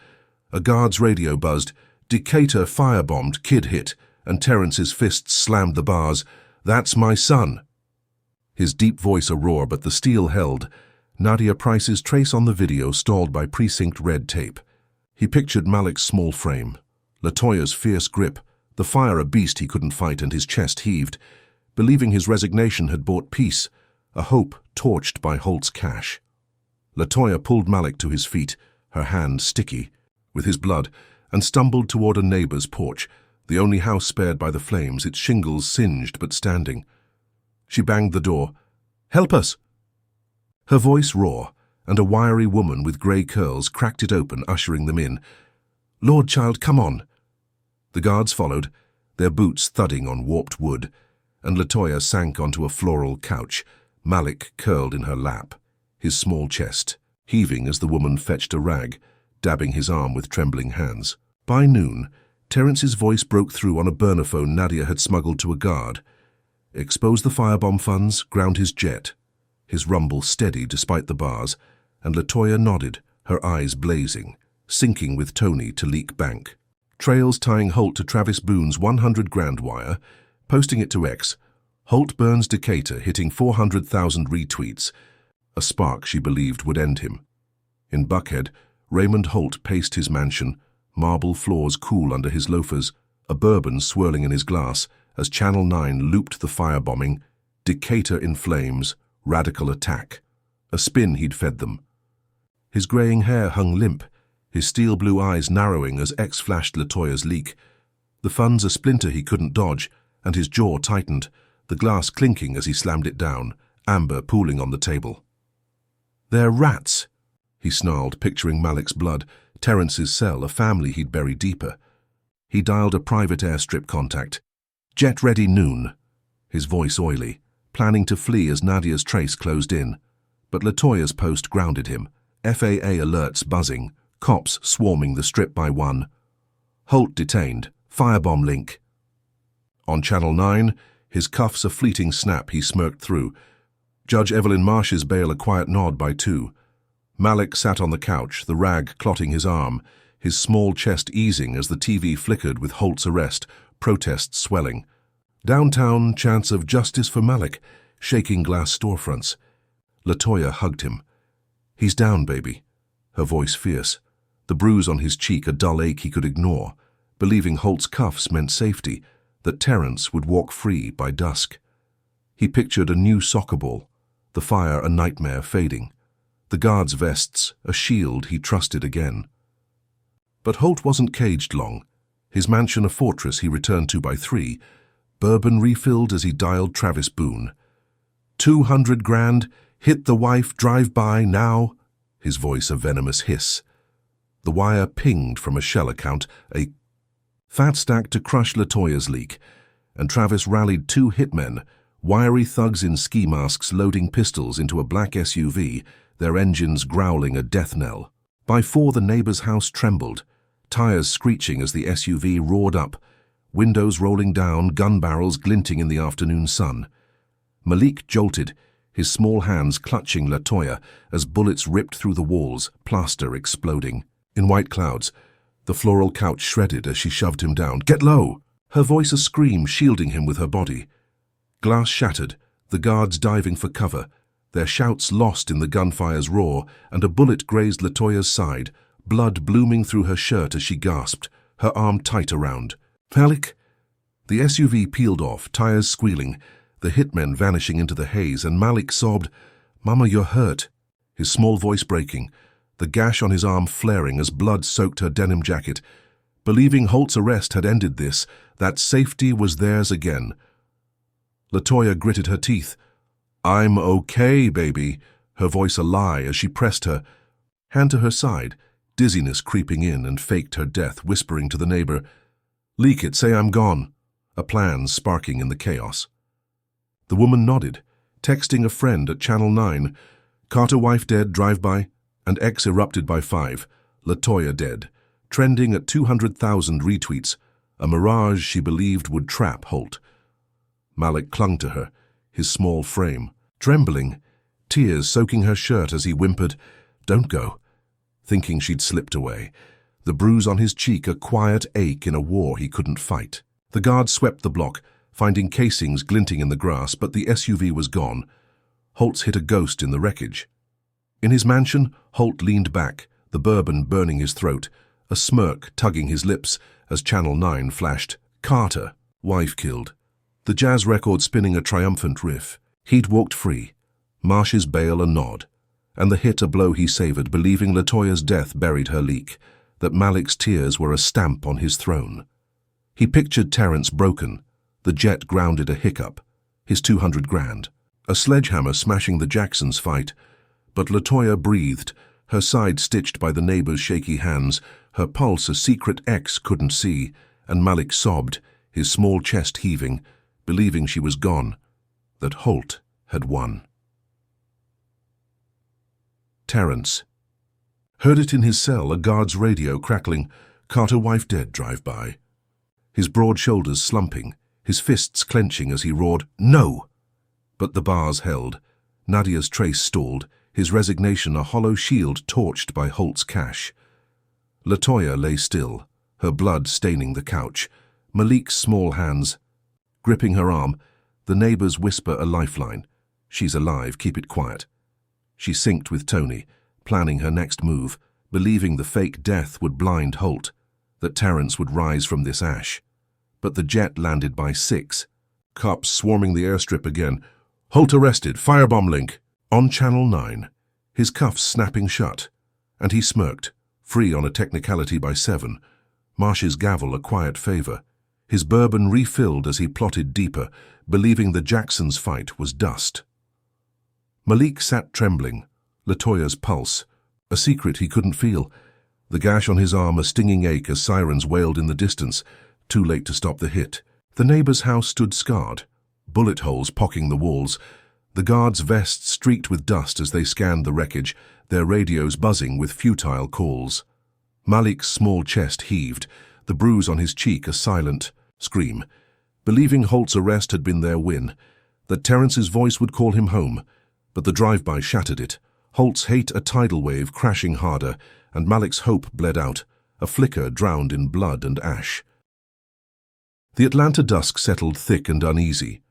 A guard's radio buzzed, "Decatur firebombed, kid hit," and Terrence's fists slammed the bars, "That's my son." His deep voice a roar, but the steel held. Nadia Price's trace on the video stalled by precinct red tape. He pictured Malik's small frame, Latoya's fierce grip, the fire a beast he couldn't fight, and his chest heaved, believing his resignation had bought peace, a hope torched by Holt's cash. Latoya pulled Malik to his feet, her hand sticky with his blood, and stumbled toward a neighbor's porch, the only house spared by the flames, its shingles singed but standing. She banged the door. "Help us!" Her voice raw, and a wiry woman with grey curls cracked it open, ushering them in. "Lord, child, come on." The guards followed, their boots thudding on warped wood, and Latoya sank onto a floral couch, Malik curled in her lap, his small chest heaving as the woman fetched a rag, dabbing his arm with trembling hands. By noon, Terrence's voice broke through on a burner phone Nadia had smuggled to a guard. Expose the firebomb funds, ground his jet. His rumble steady despite the bars, and Latoya nodded, her eyes blazing, syncing with Tony to leak bank. Trails tying Holt to Travis Boone's 100 grand wire, posting it to X. Holt burns Decatur, hitting 400,000 retweets, a spark she believed would end him. In Buckhead, Raymond Holt paced his mansion, marble floors cool under his loafers, a bourbon swirling in his glass, as Channel 9 looped the firebombing, Decatur in flames, radical attack. A spin he'd fed them. His greying hair hung limp, his steel blue eyes narrowing as X flashed Latoya's leak. The fun's a splinter he couldn't dodge, and his jaw tightened, the glass clinking as he slammed it down, amber pooling on the table. "They're rats," he snarled, picturing Malik's blood, Terrence's cell, a family he'd buried deeper. He dialed a private airstrip contact. "Jet ready noon," his voice oily, planning to flee as Nadia's trace closed in. But Latoya's post grounded him, FAA alerts buzzing, cops swarming the strip by one. Holt detained, firebomb link. On Channel 9, his cuffs a fleeting snap he smirked through. Judge Evelyn Marsh's bail a quiet nod by 2. Malik sat on the couch, the rag clotting his arm, his small chest easing as the TV flickered with Holt's arrest, protests swelling. Downtown, chants of justice for Malik, shaking glass storefronts. Latoya hugged him. "He's down, baby," her voice fierce, the bruise on his cheek a dull ache he could ignore, believing Holt's cuffs meant safety, that Terrence would walk free by dusk. He pictured a new soccer ball, the fire a nightmare fading, the guards' vests a shield he trusted again. But Holt wasn't caged long, his mansion a fortress he returned to by 3, bourbon refilled as he dialed Travis Boone. 200 grand, hit the wife, drive by, now, his voice a venomous hiss. The wire pinged from a shell account, a fat stack to crush Latoya's leak, and Travis rallied 2 hitmen, wiry thugs in ski masks loading pistols into a black SUV, their engines growling a death knell. By 4 the neighbor's house trembled, tires screeching as the SUV roared up, windows rolling down, gun barrels glinting in the afternoon sun. Malik jolted, his small hands clutching Latoya as bullets ripped through the walls, plaster exploding. In white clouds, the floral couch shredded as she shoved him down. "Get low!" Her voice a scream, shielding him with her body. Glass shattered, the guards diving for cover, their shouts lost in the gunfire's roar, and a bullet grazed Latoya's side, blood blooming through her shirt as she gasped, her arm tight around. "Malik?" The SUV peeled off, tires squealing, the hitmen vanishing into the haze, and Malik sobbed, "Mama, you're hurt," his small voice breaking, the gash on his arm flaring as blood soaked her denim jacket. Believing Holt's arrest had ended this, that safety was theirs again. Latoya gritted her teeth. "I'm okay, baby," her voice a lie as she pressed her hand to her side, dizziness creeping in, and faked her death, whispering to the neighbor, "Leak it, say I'm gone," a plan sparking in the chaos. The woman nodded, texting a friend at Channel 9, "Carter wife dead, drive-by," and X erupted by 5, Latoya dead, trending at 200,000 retweets, a mirage she believed would trap Holt. Malik clung to her, his small frame, trembling, tears soaking her shirt as he whimpered, "Don't go," thinking she'd slipped away, the bruise on his cheek a quiet ache in a war he couldn't fight. The guards swept the block, finding casings glinting in the grass, but the SUV was gone. Holt's hit a ghost in the wreckage. In his mansion, Holt leaned back, the bourbon burning his throat, a smirk tugging his lips as Channel 9 flashed, "Carter, wife killed." The jazz record spinning a triumphant riff. He'd walked free, Marsh's bail a nod, and the hit a blow he savored, believing Latoya's death buried her leak, that Malik's tears were a stamp on his throne. He pictured Terrence broken, the jet grounded a hiccup, his 200 grand, a sledgehammer smashing the Jacksons' fight, but Latoya breathed, her side stitched by the neighbor's shaky hands, her pulse a secret X couldn't see, and Malik sobbed, his small chest heaving, believing she was gone, that Holt had won. Terrence heard it in his cell, a guard's radio crackling, "Carter wife dead, drive-by." His broad shoulders slumping, his fists clenching as he roared, "No!" But the bars held, Nadia's trace stalled, his resignation a hollow shield torched by Holt's cash. Latoya lay still, her blood staining the couch, Malik's small hands gripping her arm, the neighbors whisper a lifeline, "She's alive, keep it quiet." She synced with Tony, planning her next move, believing the fake death would blind Holt, that Terrence would rise from this ash. But the jet landed by 6, cops swarming the airstrip again. "Holt arrested, firebomb link." On Channel 9, his cuffs snapping shut, and he smirked, free on a technicality by 7, Marsh's gavel a quiet favor, his bourbon refilled as he plotted deeper, believing the Jacksons' fight was dust. Malik sat trembling, Latoya's pulse, a secret he couldn't feel, the gash on his arm a stinging ache as sirens wailed in the distance, too late to stop the hit. The neighbor's house stood scarred, bullet holes pocking the walls, the guards' vests streaked with dust as they scanned the wreckage, their radios buzzing with futile calls. Malik's small chest heaved, the bruise on his cheek a silent scream, believing Holt's arrest had been their win, that Terrence's voice would call him home, but the drive-by shattered it, Holt's hate a tidal wave crashing harder, and Malik's hope bled out, a flicker drowned in blood and ash. The Atlanta dusk settled thick and uneasy,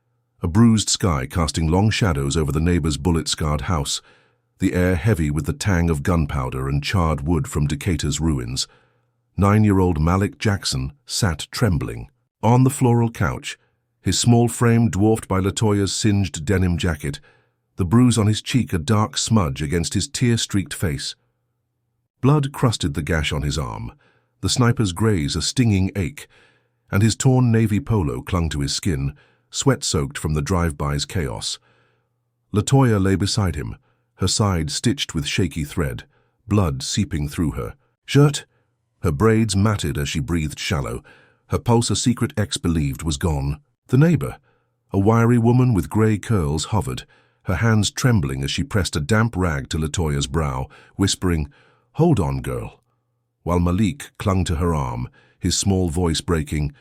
a bruised sky casting long shadows over the neighbor's bullet-scarred house, the air heavy with the tang of gunpowder and charred wood from Decatur's ruins. 9-year-old Malik Jackson sat trembling, on the floral couch, his small frame dwarfed by Latoya's singed denim jacket, the bruise on his cheek a dark smudge against his tear-streaked face. Blood crusted the gash on his arm, the sniper's graze a stinging ache, and his torn navy polo clung to his skin, sweat-soaked from the drive-by's chaos. Latoya lay beside him, her side stitched with shaky thread, blood seeping through her. Shirt? Her braids matted as she breathed shallow, her pulse a secret ex believed was gone. The neighbor, a wiry woman with grey curls, hovered, her hands trembling as she pressed a damp rag to Latoya's brow, whispering, "Hold on, girl," while Malik clung to her arm, his small voice breaking,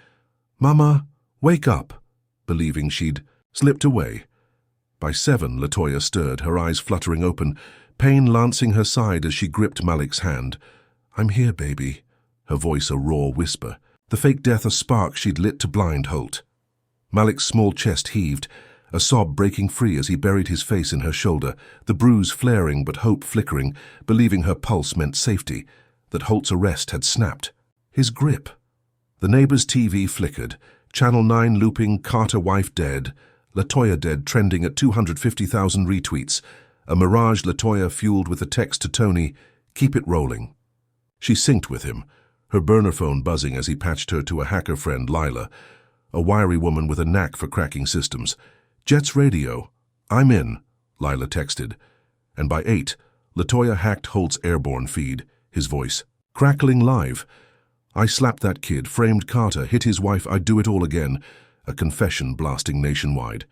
"Mama, wake up," believing she'd slipped away. By 7, Latoya stirred, her eyes fluttering open, pain lancing her side as she gripped Malik's hand. "I'm here, baby," her voice a raw whisper, the fake death a spark she'd lit to blind Holt. Malik's small chest heaved, a sob breaking free as he buried his face in her shoulder, the bruise flaring but hope flickering, believing her pulse meant safety, that Holt's arrest had snapped. His grip. The neighbor's TV flickered, Channel 9 looping Carter wife dead, Latoya dead trending at 250,000 retweets, a mirage Latoya fueled with a text to Tony, "Keep it rolling." She synced with him, her burner phone buzzing as he patched her to a hacker friend, Lila, a wiry woman with a knack for cracking systems. "Jet's radio. I'm in," Lila texted. And by 8, Latoya hacked Holt's airborne feed, his voice crackling live. "I slapped that kid, framed Carter, hit his wife, I'd do it all again," a confession blasting nationwide.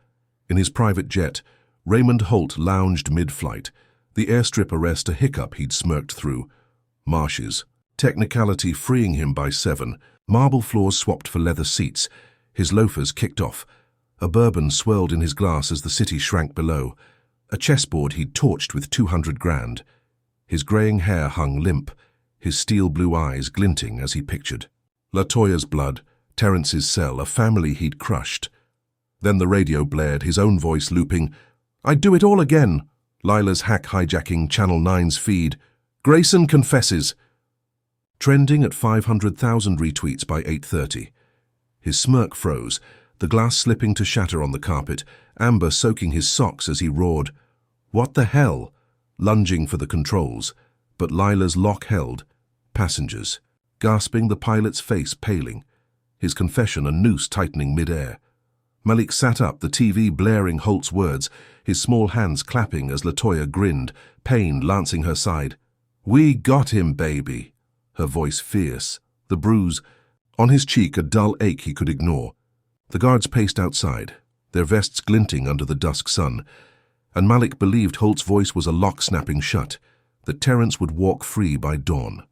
In his private jet, Raymond Holt lounged mid-flight, the airstrip arrest a hiccup he'd smirked through. Marshes, technicality freeing him by 7, marble floors swapped for leather seats, his loafers kicked off. A bourbon swirled in his glass as the city shrank below, a chessboard he'd torched with 200 grand. His graying hair hung limp, his steel blue eyes glinting as he pictured. Latoya's blood, Terrence's cell, a family he'd crushed. Then the radio blared, his own voice looping, "I'd do it all again." Lila's hack hijacking Channel 9's feed. "Grayson confesses." Trending at 500,000 retweets by 8:30. His smirk froze, the glass slipping to shatter on the carpet, amber soaking his socks as he roared, "What the hell?" lunging for the controls, but Lila's lock held. Passengers, gasping, the pilot's face paling, his confession a noose tightening mid-air. Malik sat up, the TV blaring Holt's words, his small hands clapping as Latoya grinned, pain lancing her side. "We got him, baby," her voice fierce, the bruise on his cheek a dull ache he could ignore. The guards paced outside, their vests glinting under the dusk sun, and Malik believed Holt's voice was a lock snapping shut, that Terrence would walk free by dawn.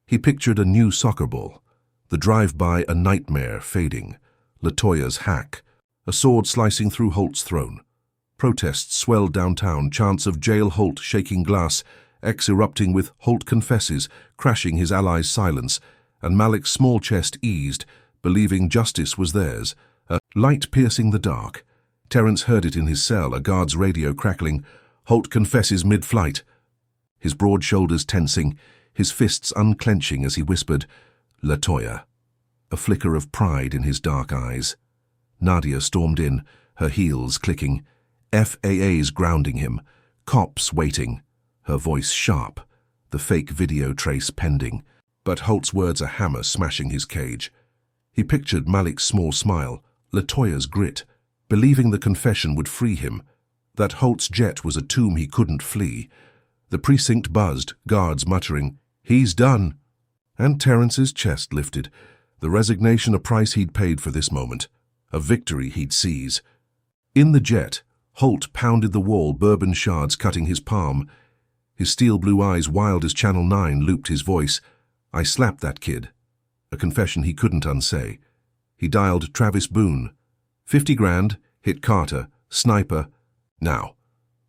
He pictured a new soccer ball, the drive-by a nightmare fading, Latoya's hack, a sword slicing through Holt's throne. Protests swelled downtown, chants of "Jail Holt" shaking glass, X erupting with "Holt confesses," crashing his allies' silence, and Malik's small chest eased, believing justice was theirs, a light piercing the dark. Terrence heard it in his cell, a guard's radio crackling, "Holt confesses mid-flight." His broad shoulders tensing, his fists unclenching as he whispered, "Latoya." A flicker of pride in his dark eyes. Nadia stormed in, her heels clicking, FAA's grounding him, cops waiting, her voice sharp, the fake video trace pending, but Holt's words a hammer smashing his cage. He pictured Malik's small smile, Latoya's grit, believing the confession would free him, that Holt's jet was a tomb he couldn't flee. The precinct buzzed, guards muttering, "He's done!" And Terrence's chest lifted, the resignation a price he'd paid for this moment, a victory he'd seize. In the jet, Holt pounded the wall, bourbon shards cutting his palm. His steel blue eyes wild as Channel 9 looped his voice. "I slapped that kid." A confession he couldn't unsay. He dialed Travis Boone. 50 grand, hit Carter, sniper. Now.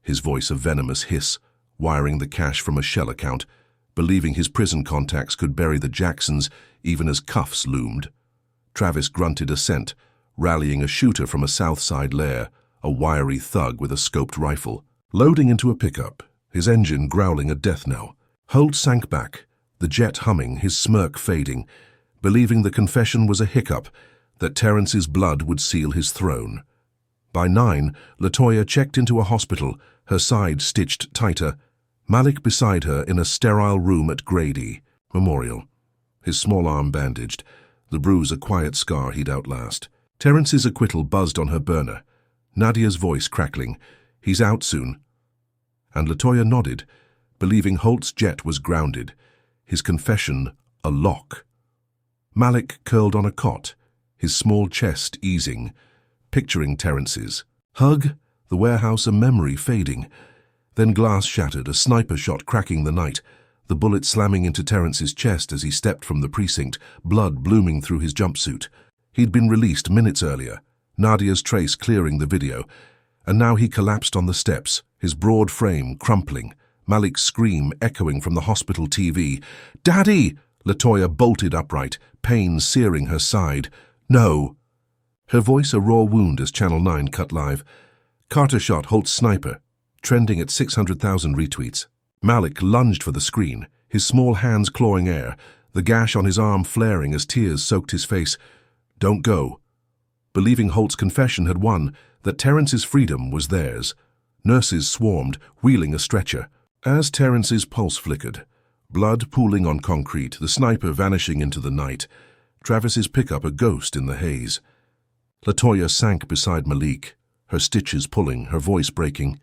His voice a venomous hiss, wiring the cash from a shell account, believing his prison contacts could bury the Jacksons even as cuffs loomed. Travis grunted assent, rallying a shooter from a south side lair, a wiry thug with a scoped rifle, loading into a pickup, his engine growling a death knell. Holt sank back, the jet humming, his smirk fading, believing the confession was a hiccup, that Terrence's blood would seal his throne. By 9, Latoya checked into a hospital, her side stitched tighter, Malik beside her in a sterile room at Grady Memorial, his small arm bandaged, the bruise a quiet scar he'd outlast. Terrence's acquittal buzzed on her burner, Nadia's voice crackling, "He's out soon." And Latoya nodded, believing Holt's jet was grounded, his confession a lock. Malik curled on a cot, his small chest easing, picturing Terrence's. Hug, the warehouse a memory fading. Then glass shattered, a sniper shot cracking the night, the bullet slamming into Terrence's chest as he stepped from the precinct, blood blooming through his jumpsuit. He'd been released minutes earlier, Nadia's trace clearing the video, and now he collapsed on the steps, his broad frame crumpling, Malik's scream echoing from the hospital TV. "Daddy!" Latoya bolted upright, pain searing her side. "No." Her voice a raw wound as Channel 9 cut live. Carter shot Holt's sniper, trending at 600,000 retweets. Malik lunged for the screen, his small hands clawing air, the gash on his arm flaring as tears soaked his face. "Don't go." Believing Holt's confession had won, that Terrence's freedom was theirs. Nurses swarmed, wheeling a stretcher. As Terrence's pulse flickered, blood pooling on concrete, the sniper vanishing into the night, Travis's pickup a ghost in the haze. Latoya sank beside Malik, her stitches pulling, her voice breaking.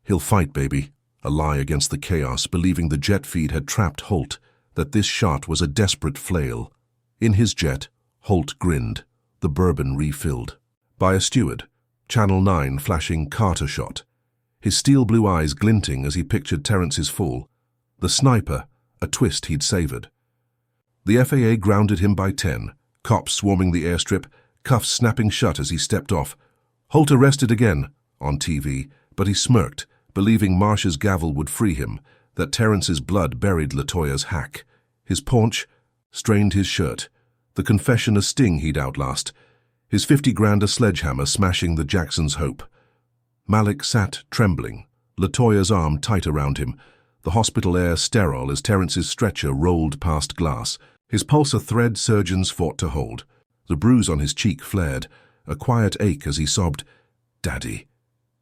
"He'll fight, baby." A lie against the chaos, believing the jet feed had trapped Holt, that this shot was a desperate flail. In his jet, Holt grinned, the bourbon refilled. By a steward, Channel 9 flashing Carter shot, his steel blue eyes glinting as he pictured Terrence's fall. The sniper, a twist he'd savored. The FAA grounded him by 10, cops swarming the airstrip, cuffs snapping shut as he stepped off. Holt arrested again, on TV, but he smirked, believing Marsh's gavel would free him, that Terrence's blood buried Latoya's hack. His paunch strained his shirt, the confession a sting he'd outlast, his 50 grand a sledgehammer smashing the Jackson's hope. Malik sat trembling, Latoya's arm tight around him, the hospital air sterile as Terrence's stretcher rolled past glass, his pulse a thread surgeons fought to hold. The bruise on his cheek flared, a quiet ache as he sobbed, "Daddy,"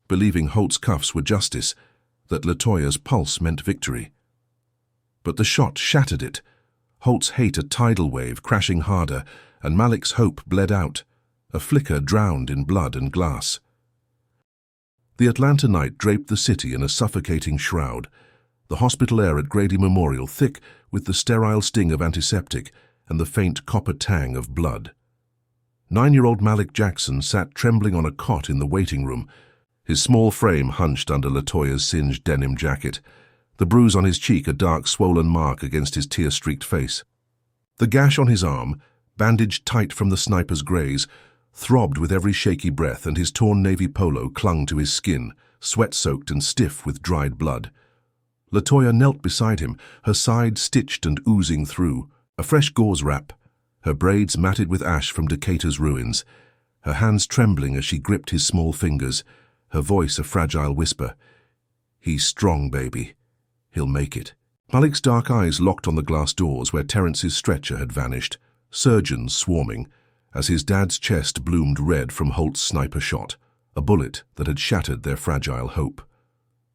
believing Holt's cuffs were justice, that Latoya's pulse meant victory. But the shot shattered it, Holt's hate a tidal wave crashing harder, and Malik's hope bled out, a flicker drowned in blood and glass. The Atlanta night draped the city in a suffocating shroud, the hospital air at Grady Memorial thick with the sterile sting of antiseptic and the faint copper tang of blood. 9-year-old Malik Jackson sat trembling on a cot in the waiting room, his small frame hunched under Latoya's singed denim jacket, the bruise on his cheek a dark swollen mark against his tear-streaked face. The gash on his arm, bandaged tight from the sniper's graze, throbbed with every shaky breath, and his torn navy polo clung to his skin, sweat-soaked and stiff with dried blood. Latoya knelt beside him, her side stitched and oozing through, a fresh gauze wrap, her braids matted with ash from Decatur's ruins, her hands trembling as she gripped his small fingers, her voice a fragile whisper. "He's strong, baby. He'll make it." Malik's dark eyes locked on the glass doors where Terrence's stretcher had vanished, surgeons swarming, as his dad's chest bloomed red from Holt's sniper shot, a bullet that had shattered their fragile hope.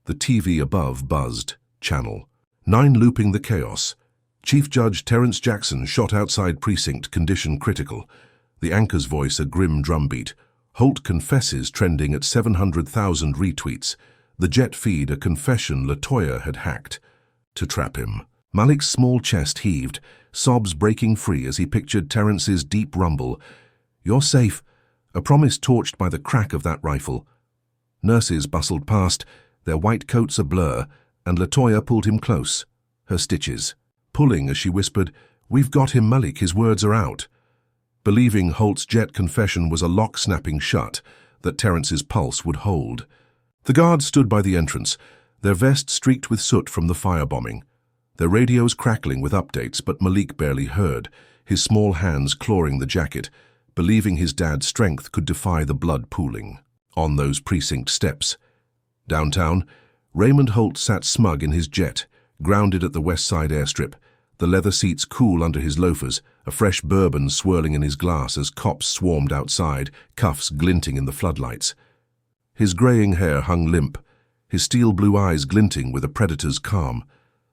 The TV above buzzed, Channel 9 looping the chaos. Chief Judge Terrence Jackson shot outside precinct, condition critical. The anchor's voice a grim drumbeat. Holt confesses trending at 700,000 retweets. The jet feed a confession Latoya had hacked to trap him. Malik's small chest heaved, sobs breaking free as he pictured Terrence's deep rumble. "You're safe," a promise torched by the crack of that rifle. Nurses bustled past, their white coats a blur, and Latoya pulled him close, her stitches pulling as she whispered, "We've got him, Malik, his words are out." Believing Holt's jet confession was a lock snapping shut that Terrence's pulse would hold. The guards stood by the entrance, their vests streaked with soot from the firebombing, their radios crackling with updates, but Malik barely heard, his small hands clawing the jacket, believing his dad's strength could defy the blood pooling on those precinct steps. Downtown, Raymond Holt sat smug in his jet, grounded at the West Side airstrip, the leather seats cool under his loafers, a fresh bourbon swirling in his glass as cops swarmed outside, cuffs glinting in the floodlights. His graying hair hung limp, his steel blue eyes glinting with a predator's calm.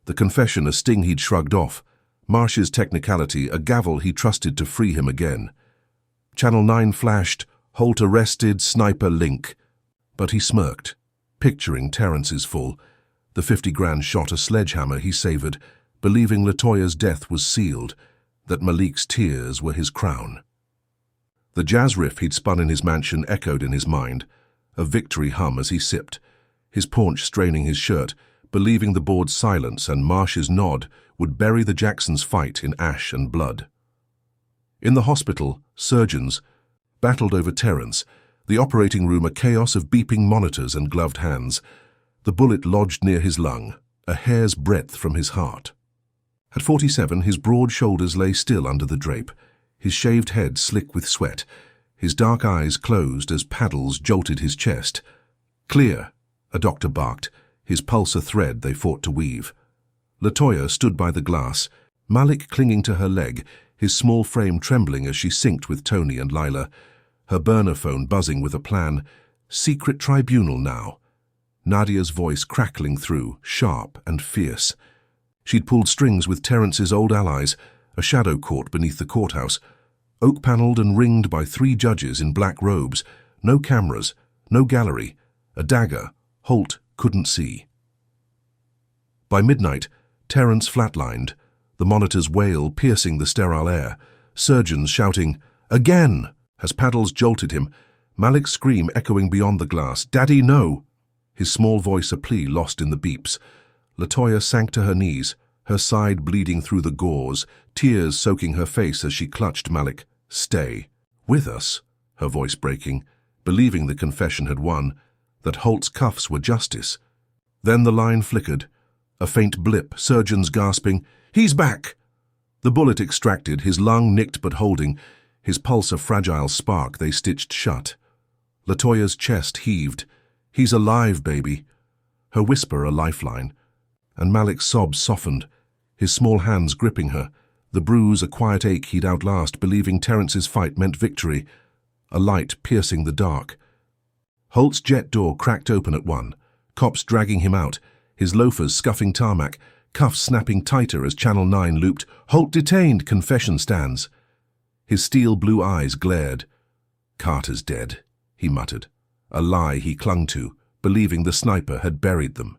The confession a sting he'd shrugged off, Marsh's technicality a gavel he trusted to free him again. Channel 9 flashed, Holt arrested, sniper link. But he smirked, picturing Terrence's full. The 50 grand shot a sledgehammer he savored, believing Latoya's death was sealed, that Malik's tears were his crown. The jazz riff he'd spun in his mansion echoed in his mind, a victory hum as he sipped, his paunch straining his shirt, believing the board's silence and Marsh's nod would bury the Jacksons' fight in ash and blood. In the hospital, surgeons battled over Terrence, the operating room a chaos of beeping monitors and gloved hands. The bullet lodged near his lung, a hair's breadth from his heart. At 47, his broad shoulders lay still under the drape, his shaved head slick with sweat, his dark eyes closed as paddles jolted his chest. "Clear," a doctor barked, his pulse a thread they fought to weave. Latoya stood by the glass, Malik clinging to her leg, his small frame trembling as she synced with Tony and Lila, her burner phone buzzing with a plan. Secret tribunal now. Nadia's voice crackling through, sharp and fierce. She'd pulled strings with Terrence's old allies, a shadow court beneath the courthouse, oak-paneled and ringed by 3 judges in black robes, no cameras, no gallery, a dagger Holt couldn't see. By midnight, Terrence flatlined, the monitor's wail piercing the sterile air, surgeons shouting, "Again!" as paddles jolted him, Malik's scream echoing beyond the glass, "Daddy, no!" His small voice a plea lost in the beeps. Latoya sank to her knees, her side bleeding through the gauze, tears soaking her face as she clutched Malik. "Stay. With us," her voice breaking, believing the confession had won, that Holt's cuffs were justice. Then the line flickered. A faint blip, surgeons gasping, "He's back!" The bullet extracted, his lung nicked but holding, his pulse a fragile spark they stitched shut. Latoya's chest heaved. "He's alive, baby." Her whisper a lifeline. And Malik's sobs softened, his small hands gripping her, the bruise a quiet ache he'd outlast, believing Terrence's fight meant victory, a light piercing the dark. Holt's jet door cracked open at 1, cops dragging him out, his loafers scuffing tarmac, cuffs snapping tighter as Channel 9 looped, "Holt detained, confession stands." His steel blue eyes glared. "Carter's dead," he muttered, a lie he clung to, believing the sniper had buried them.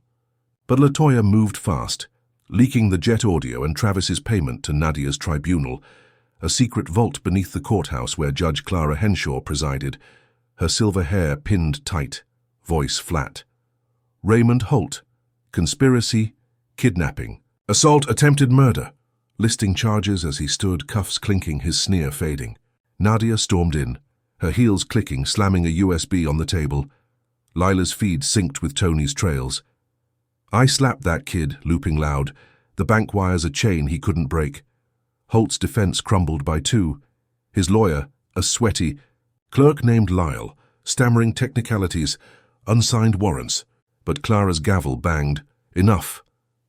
But Latoya moved fast, leaking the jet audio and Travis's payment to Nadia's tribunal, a secret vault beneath the courthouse where Judge Clara Henshaw presided, her silver hair pinned tight, voice flat. Raymond Holt, conspiracy, kidnapping, assault, attempted murder, listing charges as he stood, cuffs clinking, his sneer fading. Nadia stormed in, her heels clicking, slamming a USB on the table. Lila's feed synced with Tony's trails. "I slapped that kid," looping loud, the bank wires a chain he couldn't break. Holt's defense crumbled by 2. His lawyer, a sweaty clerk named Lyle, stammering technicalities, unsigned warrants, but Clara's gavel banged. "Enough."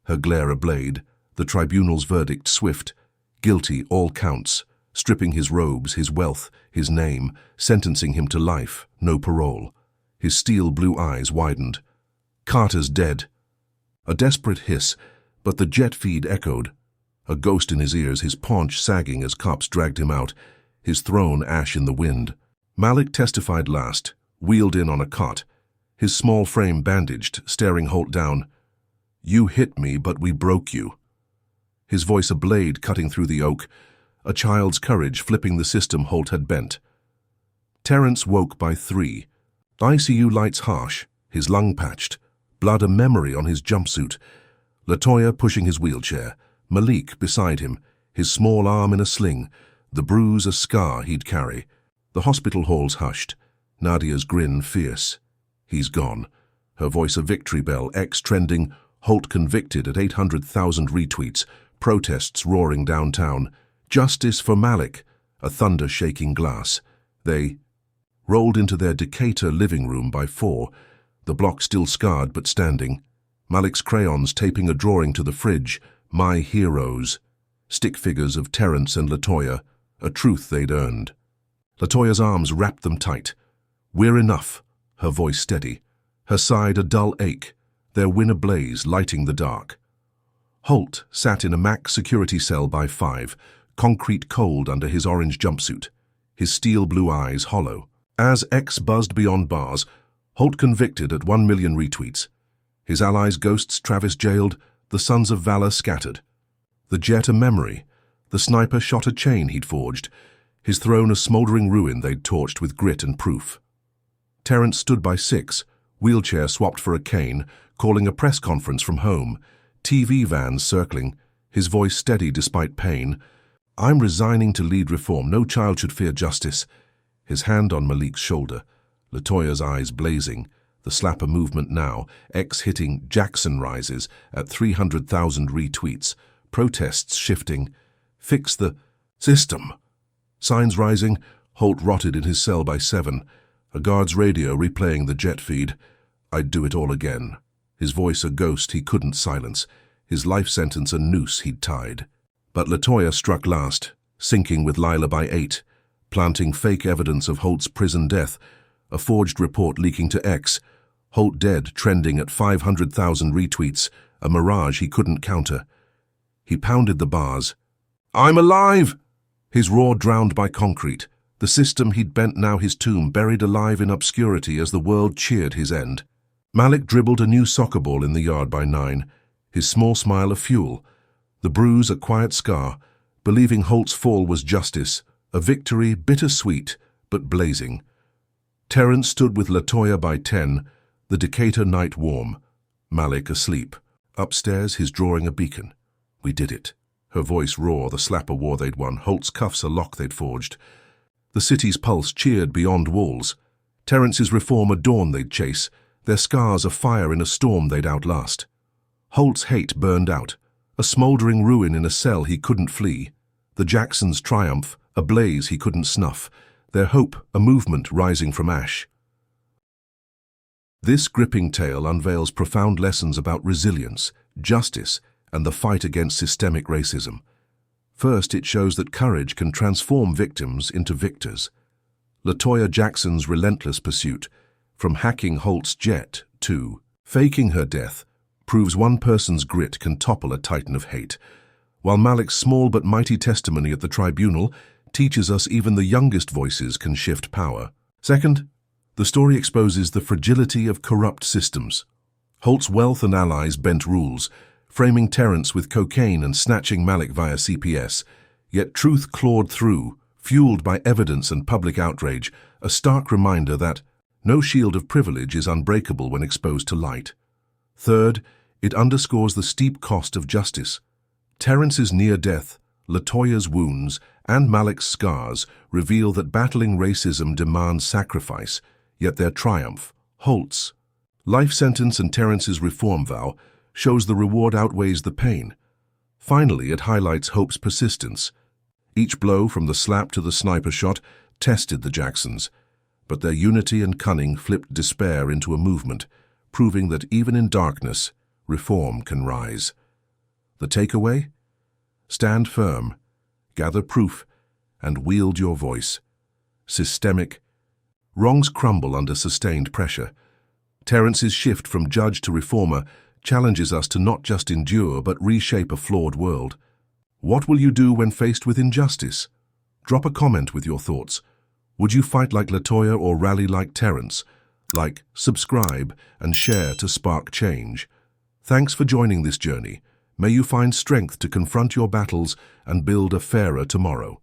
Her glare a blade, the tribunal's verdict swift, guilty all counts, stripping his robes, his wealth, his name, sentencing him to life, no parole. His steel blue eyes widened. "Carter's dead." A desperate hiss, but the jet feed echoed. A ghost in his ears, his paunch sagging as cops dragged him out, his throne ash in the wind. Malik testified last, wheeled in on a cot, his small frame bandaged, staring Holt down. "You hit me, but we broke you." His voice a blade cutting through the oak, a child's courage flipping the system Holt had bent. Terrence woke by 3. ICU lights harsh, his lung patched, blood a memory on his jumpsuit. Latoya pushing his wheelchair, Malik beside him, his small arm in a sling, the bruise a scar he'd carry. The hospital halls hushed, Nadia's grin fierce. He's gone. Her voice a victory bell, X trending, Holt convicted at 800,000 retweets, protests roaring downtown. Justice for Malik, a thunder-shaking glass. They rolled into their Decatur living room by 4, the block still scarred but standing. Malik's crayons taping a drawing to the fridge, My Heroes. Stick figures of Terrence and Latoya, a truth they'd earned. Latoya's arms wrapped them tight. "We're enough," her voice steady. Her side a dull ache, their win ablaze, lighting the dark. Holt sat in a Mac security cell by 5, concrete cold under his orange jumpsuit, his steel blue eyes hollow. As X buzzed beyond bars, Holt convicted at 1 million retweets. His allies' ghosts Travis jailed, the sons of valor scattered. The jet a memory, the sniper shot a chain he'd forged, his throne a smoldering ruin they'd torched with grit and proof. Terrence stood by 6, wheelchair swapped for a cane, calling a press conference from home, TV vans circling, his voice steady despite pain. "I'm resigning to lead reform, no child should fear justice." His hand on Malik's shoulder, Latoya's eyes blazing, the slapper movement now, X hitting Jackson rises at 300,000 retweets, protests shifting. "Fix the system." Signs rising, Holt rotted in his cell by 7, a guard's radio replaying the jet feed. "I'd do it all again." His voice a ghost he couldn't silence, his life sentence a noose he'd tied. But Latoya struck last, sinking with Lila by 8, planting fake evidence of Holt's prison death, a forged report leaking to X, Holt dead trending at 500,000 retweets, a mirage he couldn't counter. He pounded the bars. "I'm alive!" His roar drowned by concrete, the system he'd bent now his tomb, buried alive in obscurity as the world cheered his end. Malik dribbled a new soccer ball in the yard by 9, his small smile a fuel, the bruise a quiet scar, believing Holt's fall was justice, a victory bittersweet but blazing. Terrence stood with Latoya by 10, the Decatur night warm, Malik asleep. Upstairs, his drawing a beacon. "We did it." Her voice raw, the slapper war they'd won, Holt's cuffs a lock they'd forged. The city's pulse cheered beyond walls. Terrence's reform a dawn they'd chase, their scars a fire in a storm they'd outlast. Holt's hate burned out, a smouldering ruin in a cell he couldn't flee. The Jacksons' triumph, a blaze he couldn't snuff, their hope a movement rising from ash. This gripping tale unveils profound lessons about resilience, justice, and the fight against systemic racism. First, it shows that courage can transform victims into victors. Latoya Jackson's relentless pursuit, from hacking Holt's jet to faking her death, proves one person's grit can topple a titan of hate, while Malik's small but mighty testimony at the tribunal teaches us even the youngest voices can shift power. Second, the story exposes the fragility of corrupt systems. Holt's wealth and allies bent rules, framing Terrence with cocaine and snatching Malik via CPS, yet truth clawed through, fueled by evidence and public outrage, a stark reminder that no shield of privilege is unbreakable when exposed to light. Third, it underscores the steep cost of justice. Terrence's near death, Latoya's wounds, and Malik's scars reveal that battling racism demands sacrifice, yet their triumph, Holt's life sentence and Terrence's reform vow, shows the reward outweighs the pain. Finally, it highlights hope's persistence. Each blow, from the slap to the sniper shot, tested the Jacksons, but their unity and cunning flipped despair into a movement, proving that even in darkness, reform can rise. The takeaway? Stand firm, gather proof, and wield your voice. Systemic. Wrongs crumble under sustained pressure. Terrence's shift from judge to reformer challenges us to not just endure but reshape a flawed world. What will you do when faced with injustice? Drop a comment with your thoughts. Would you fight like Latoya or rally like Terrence? Like, subscribe, and share to spark change. Thanks for joining this journey. May you find strength to confront your battles and build a fairer tomorrow.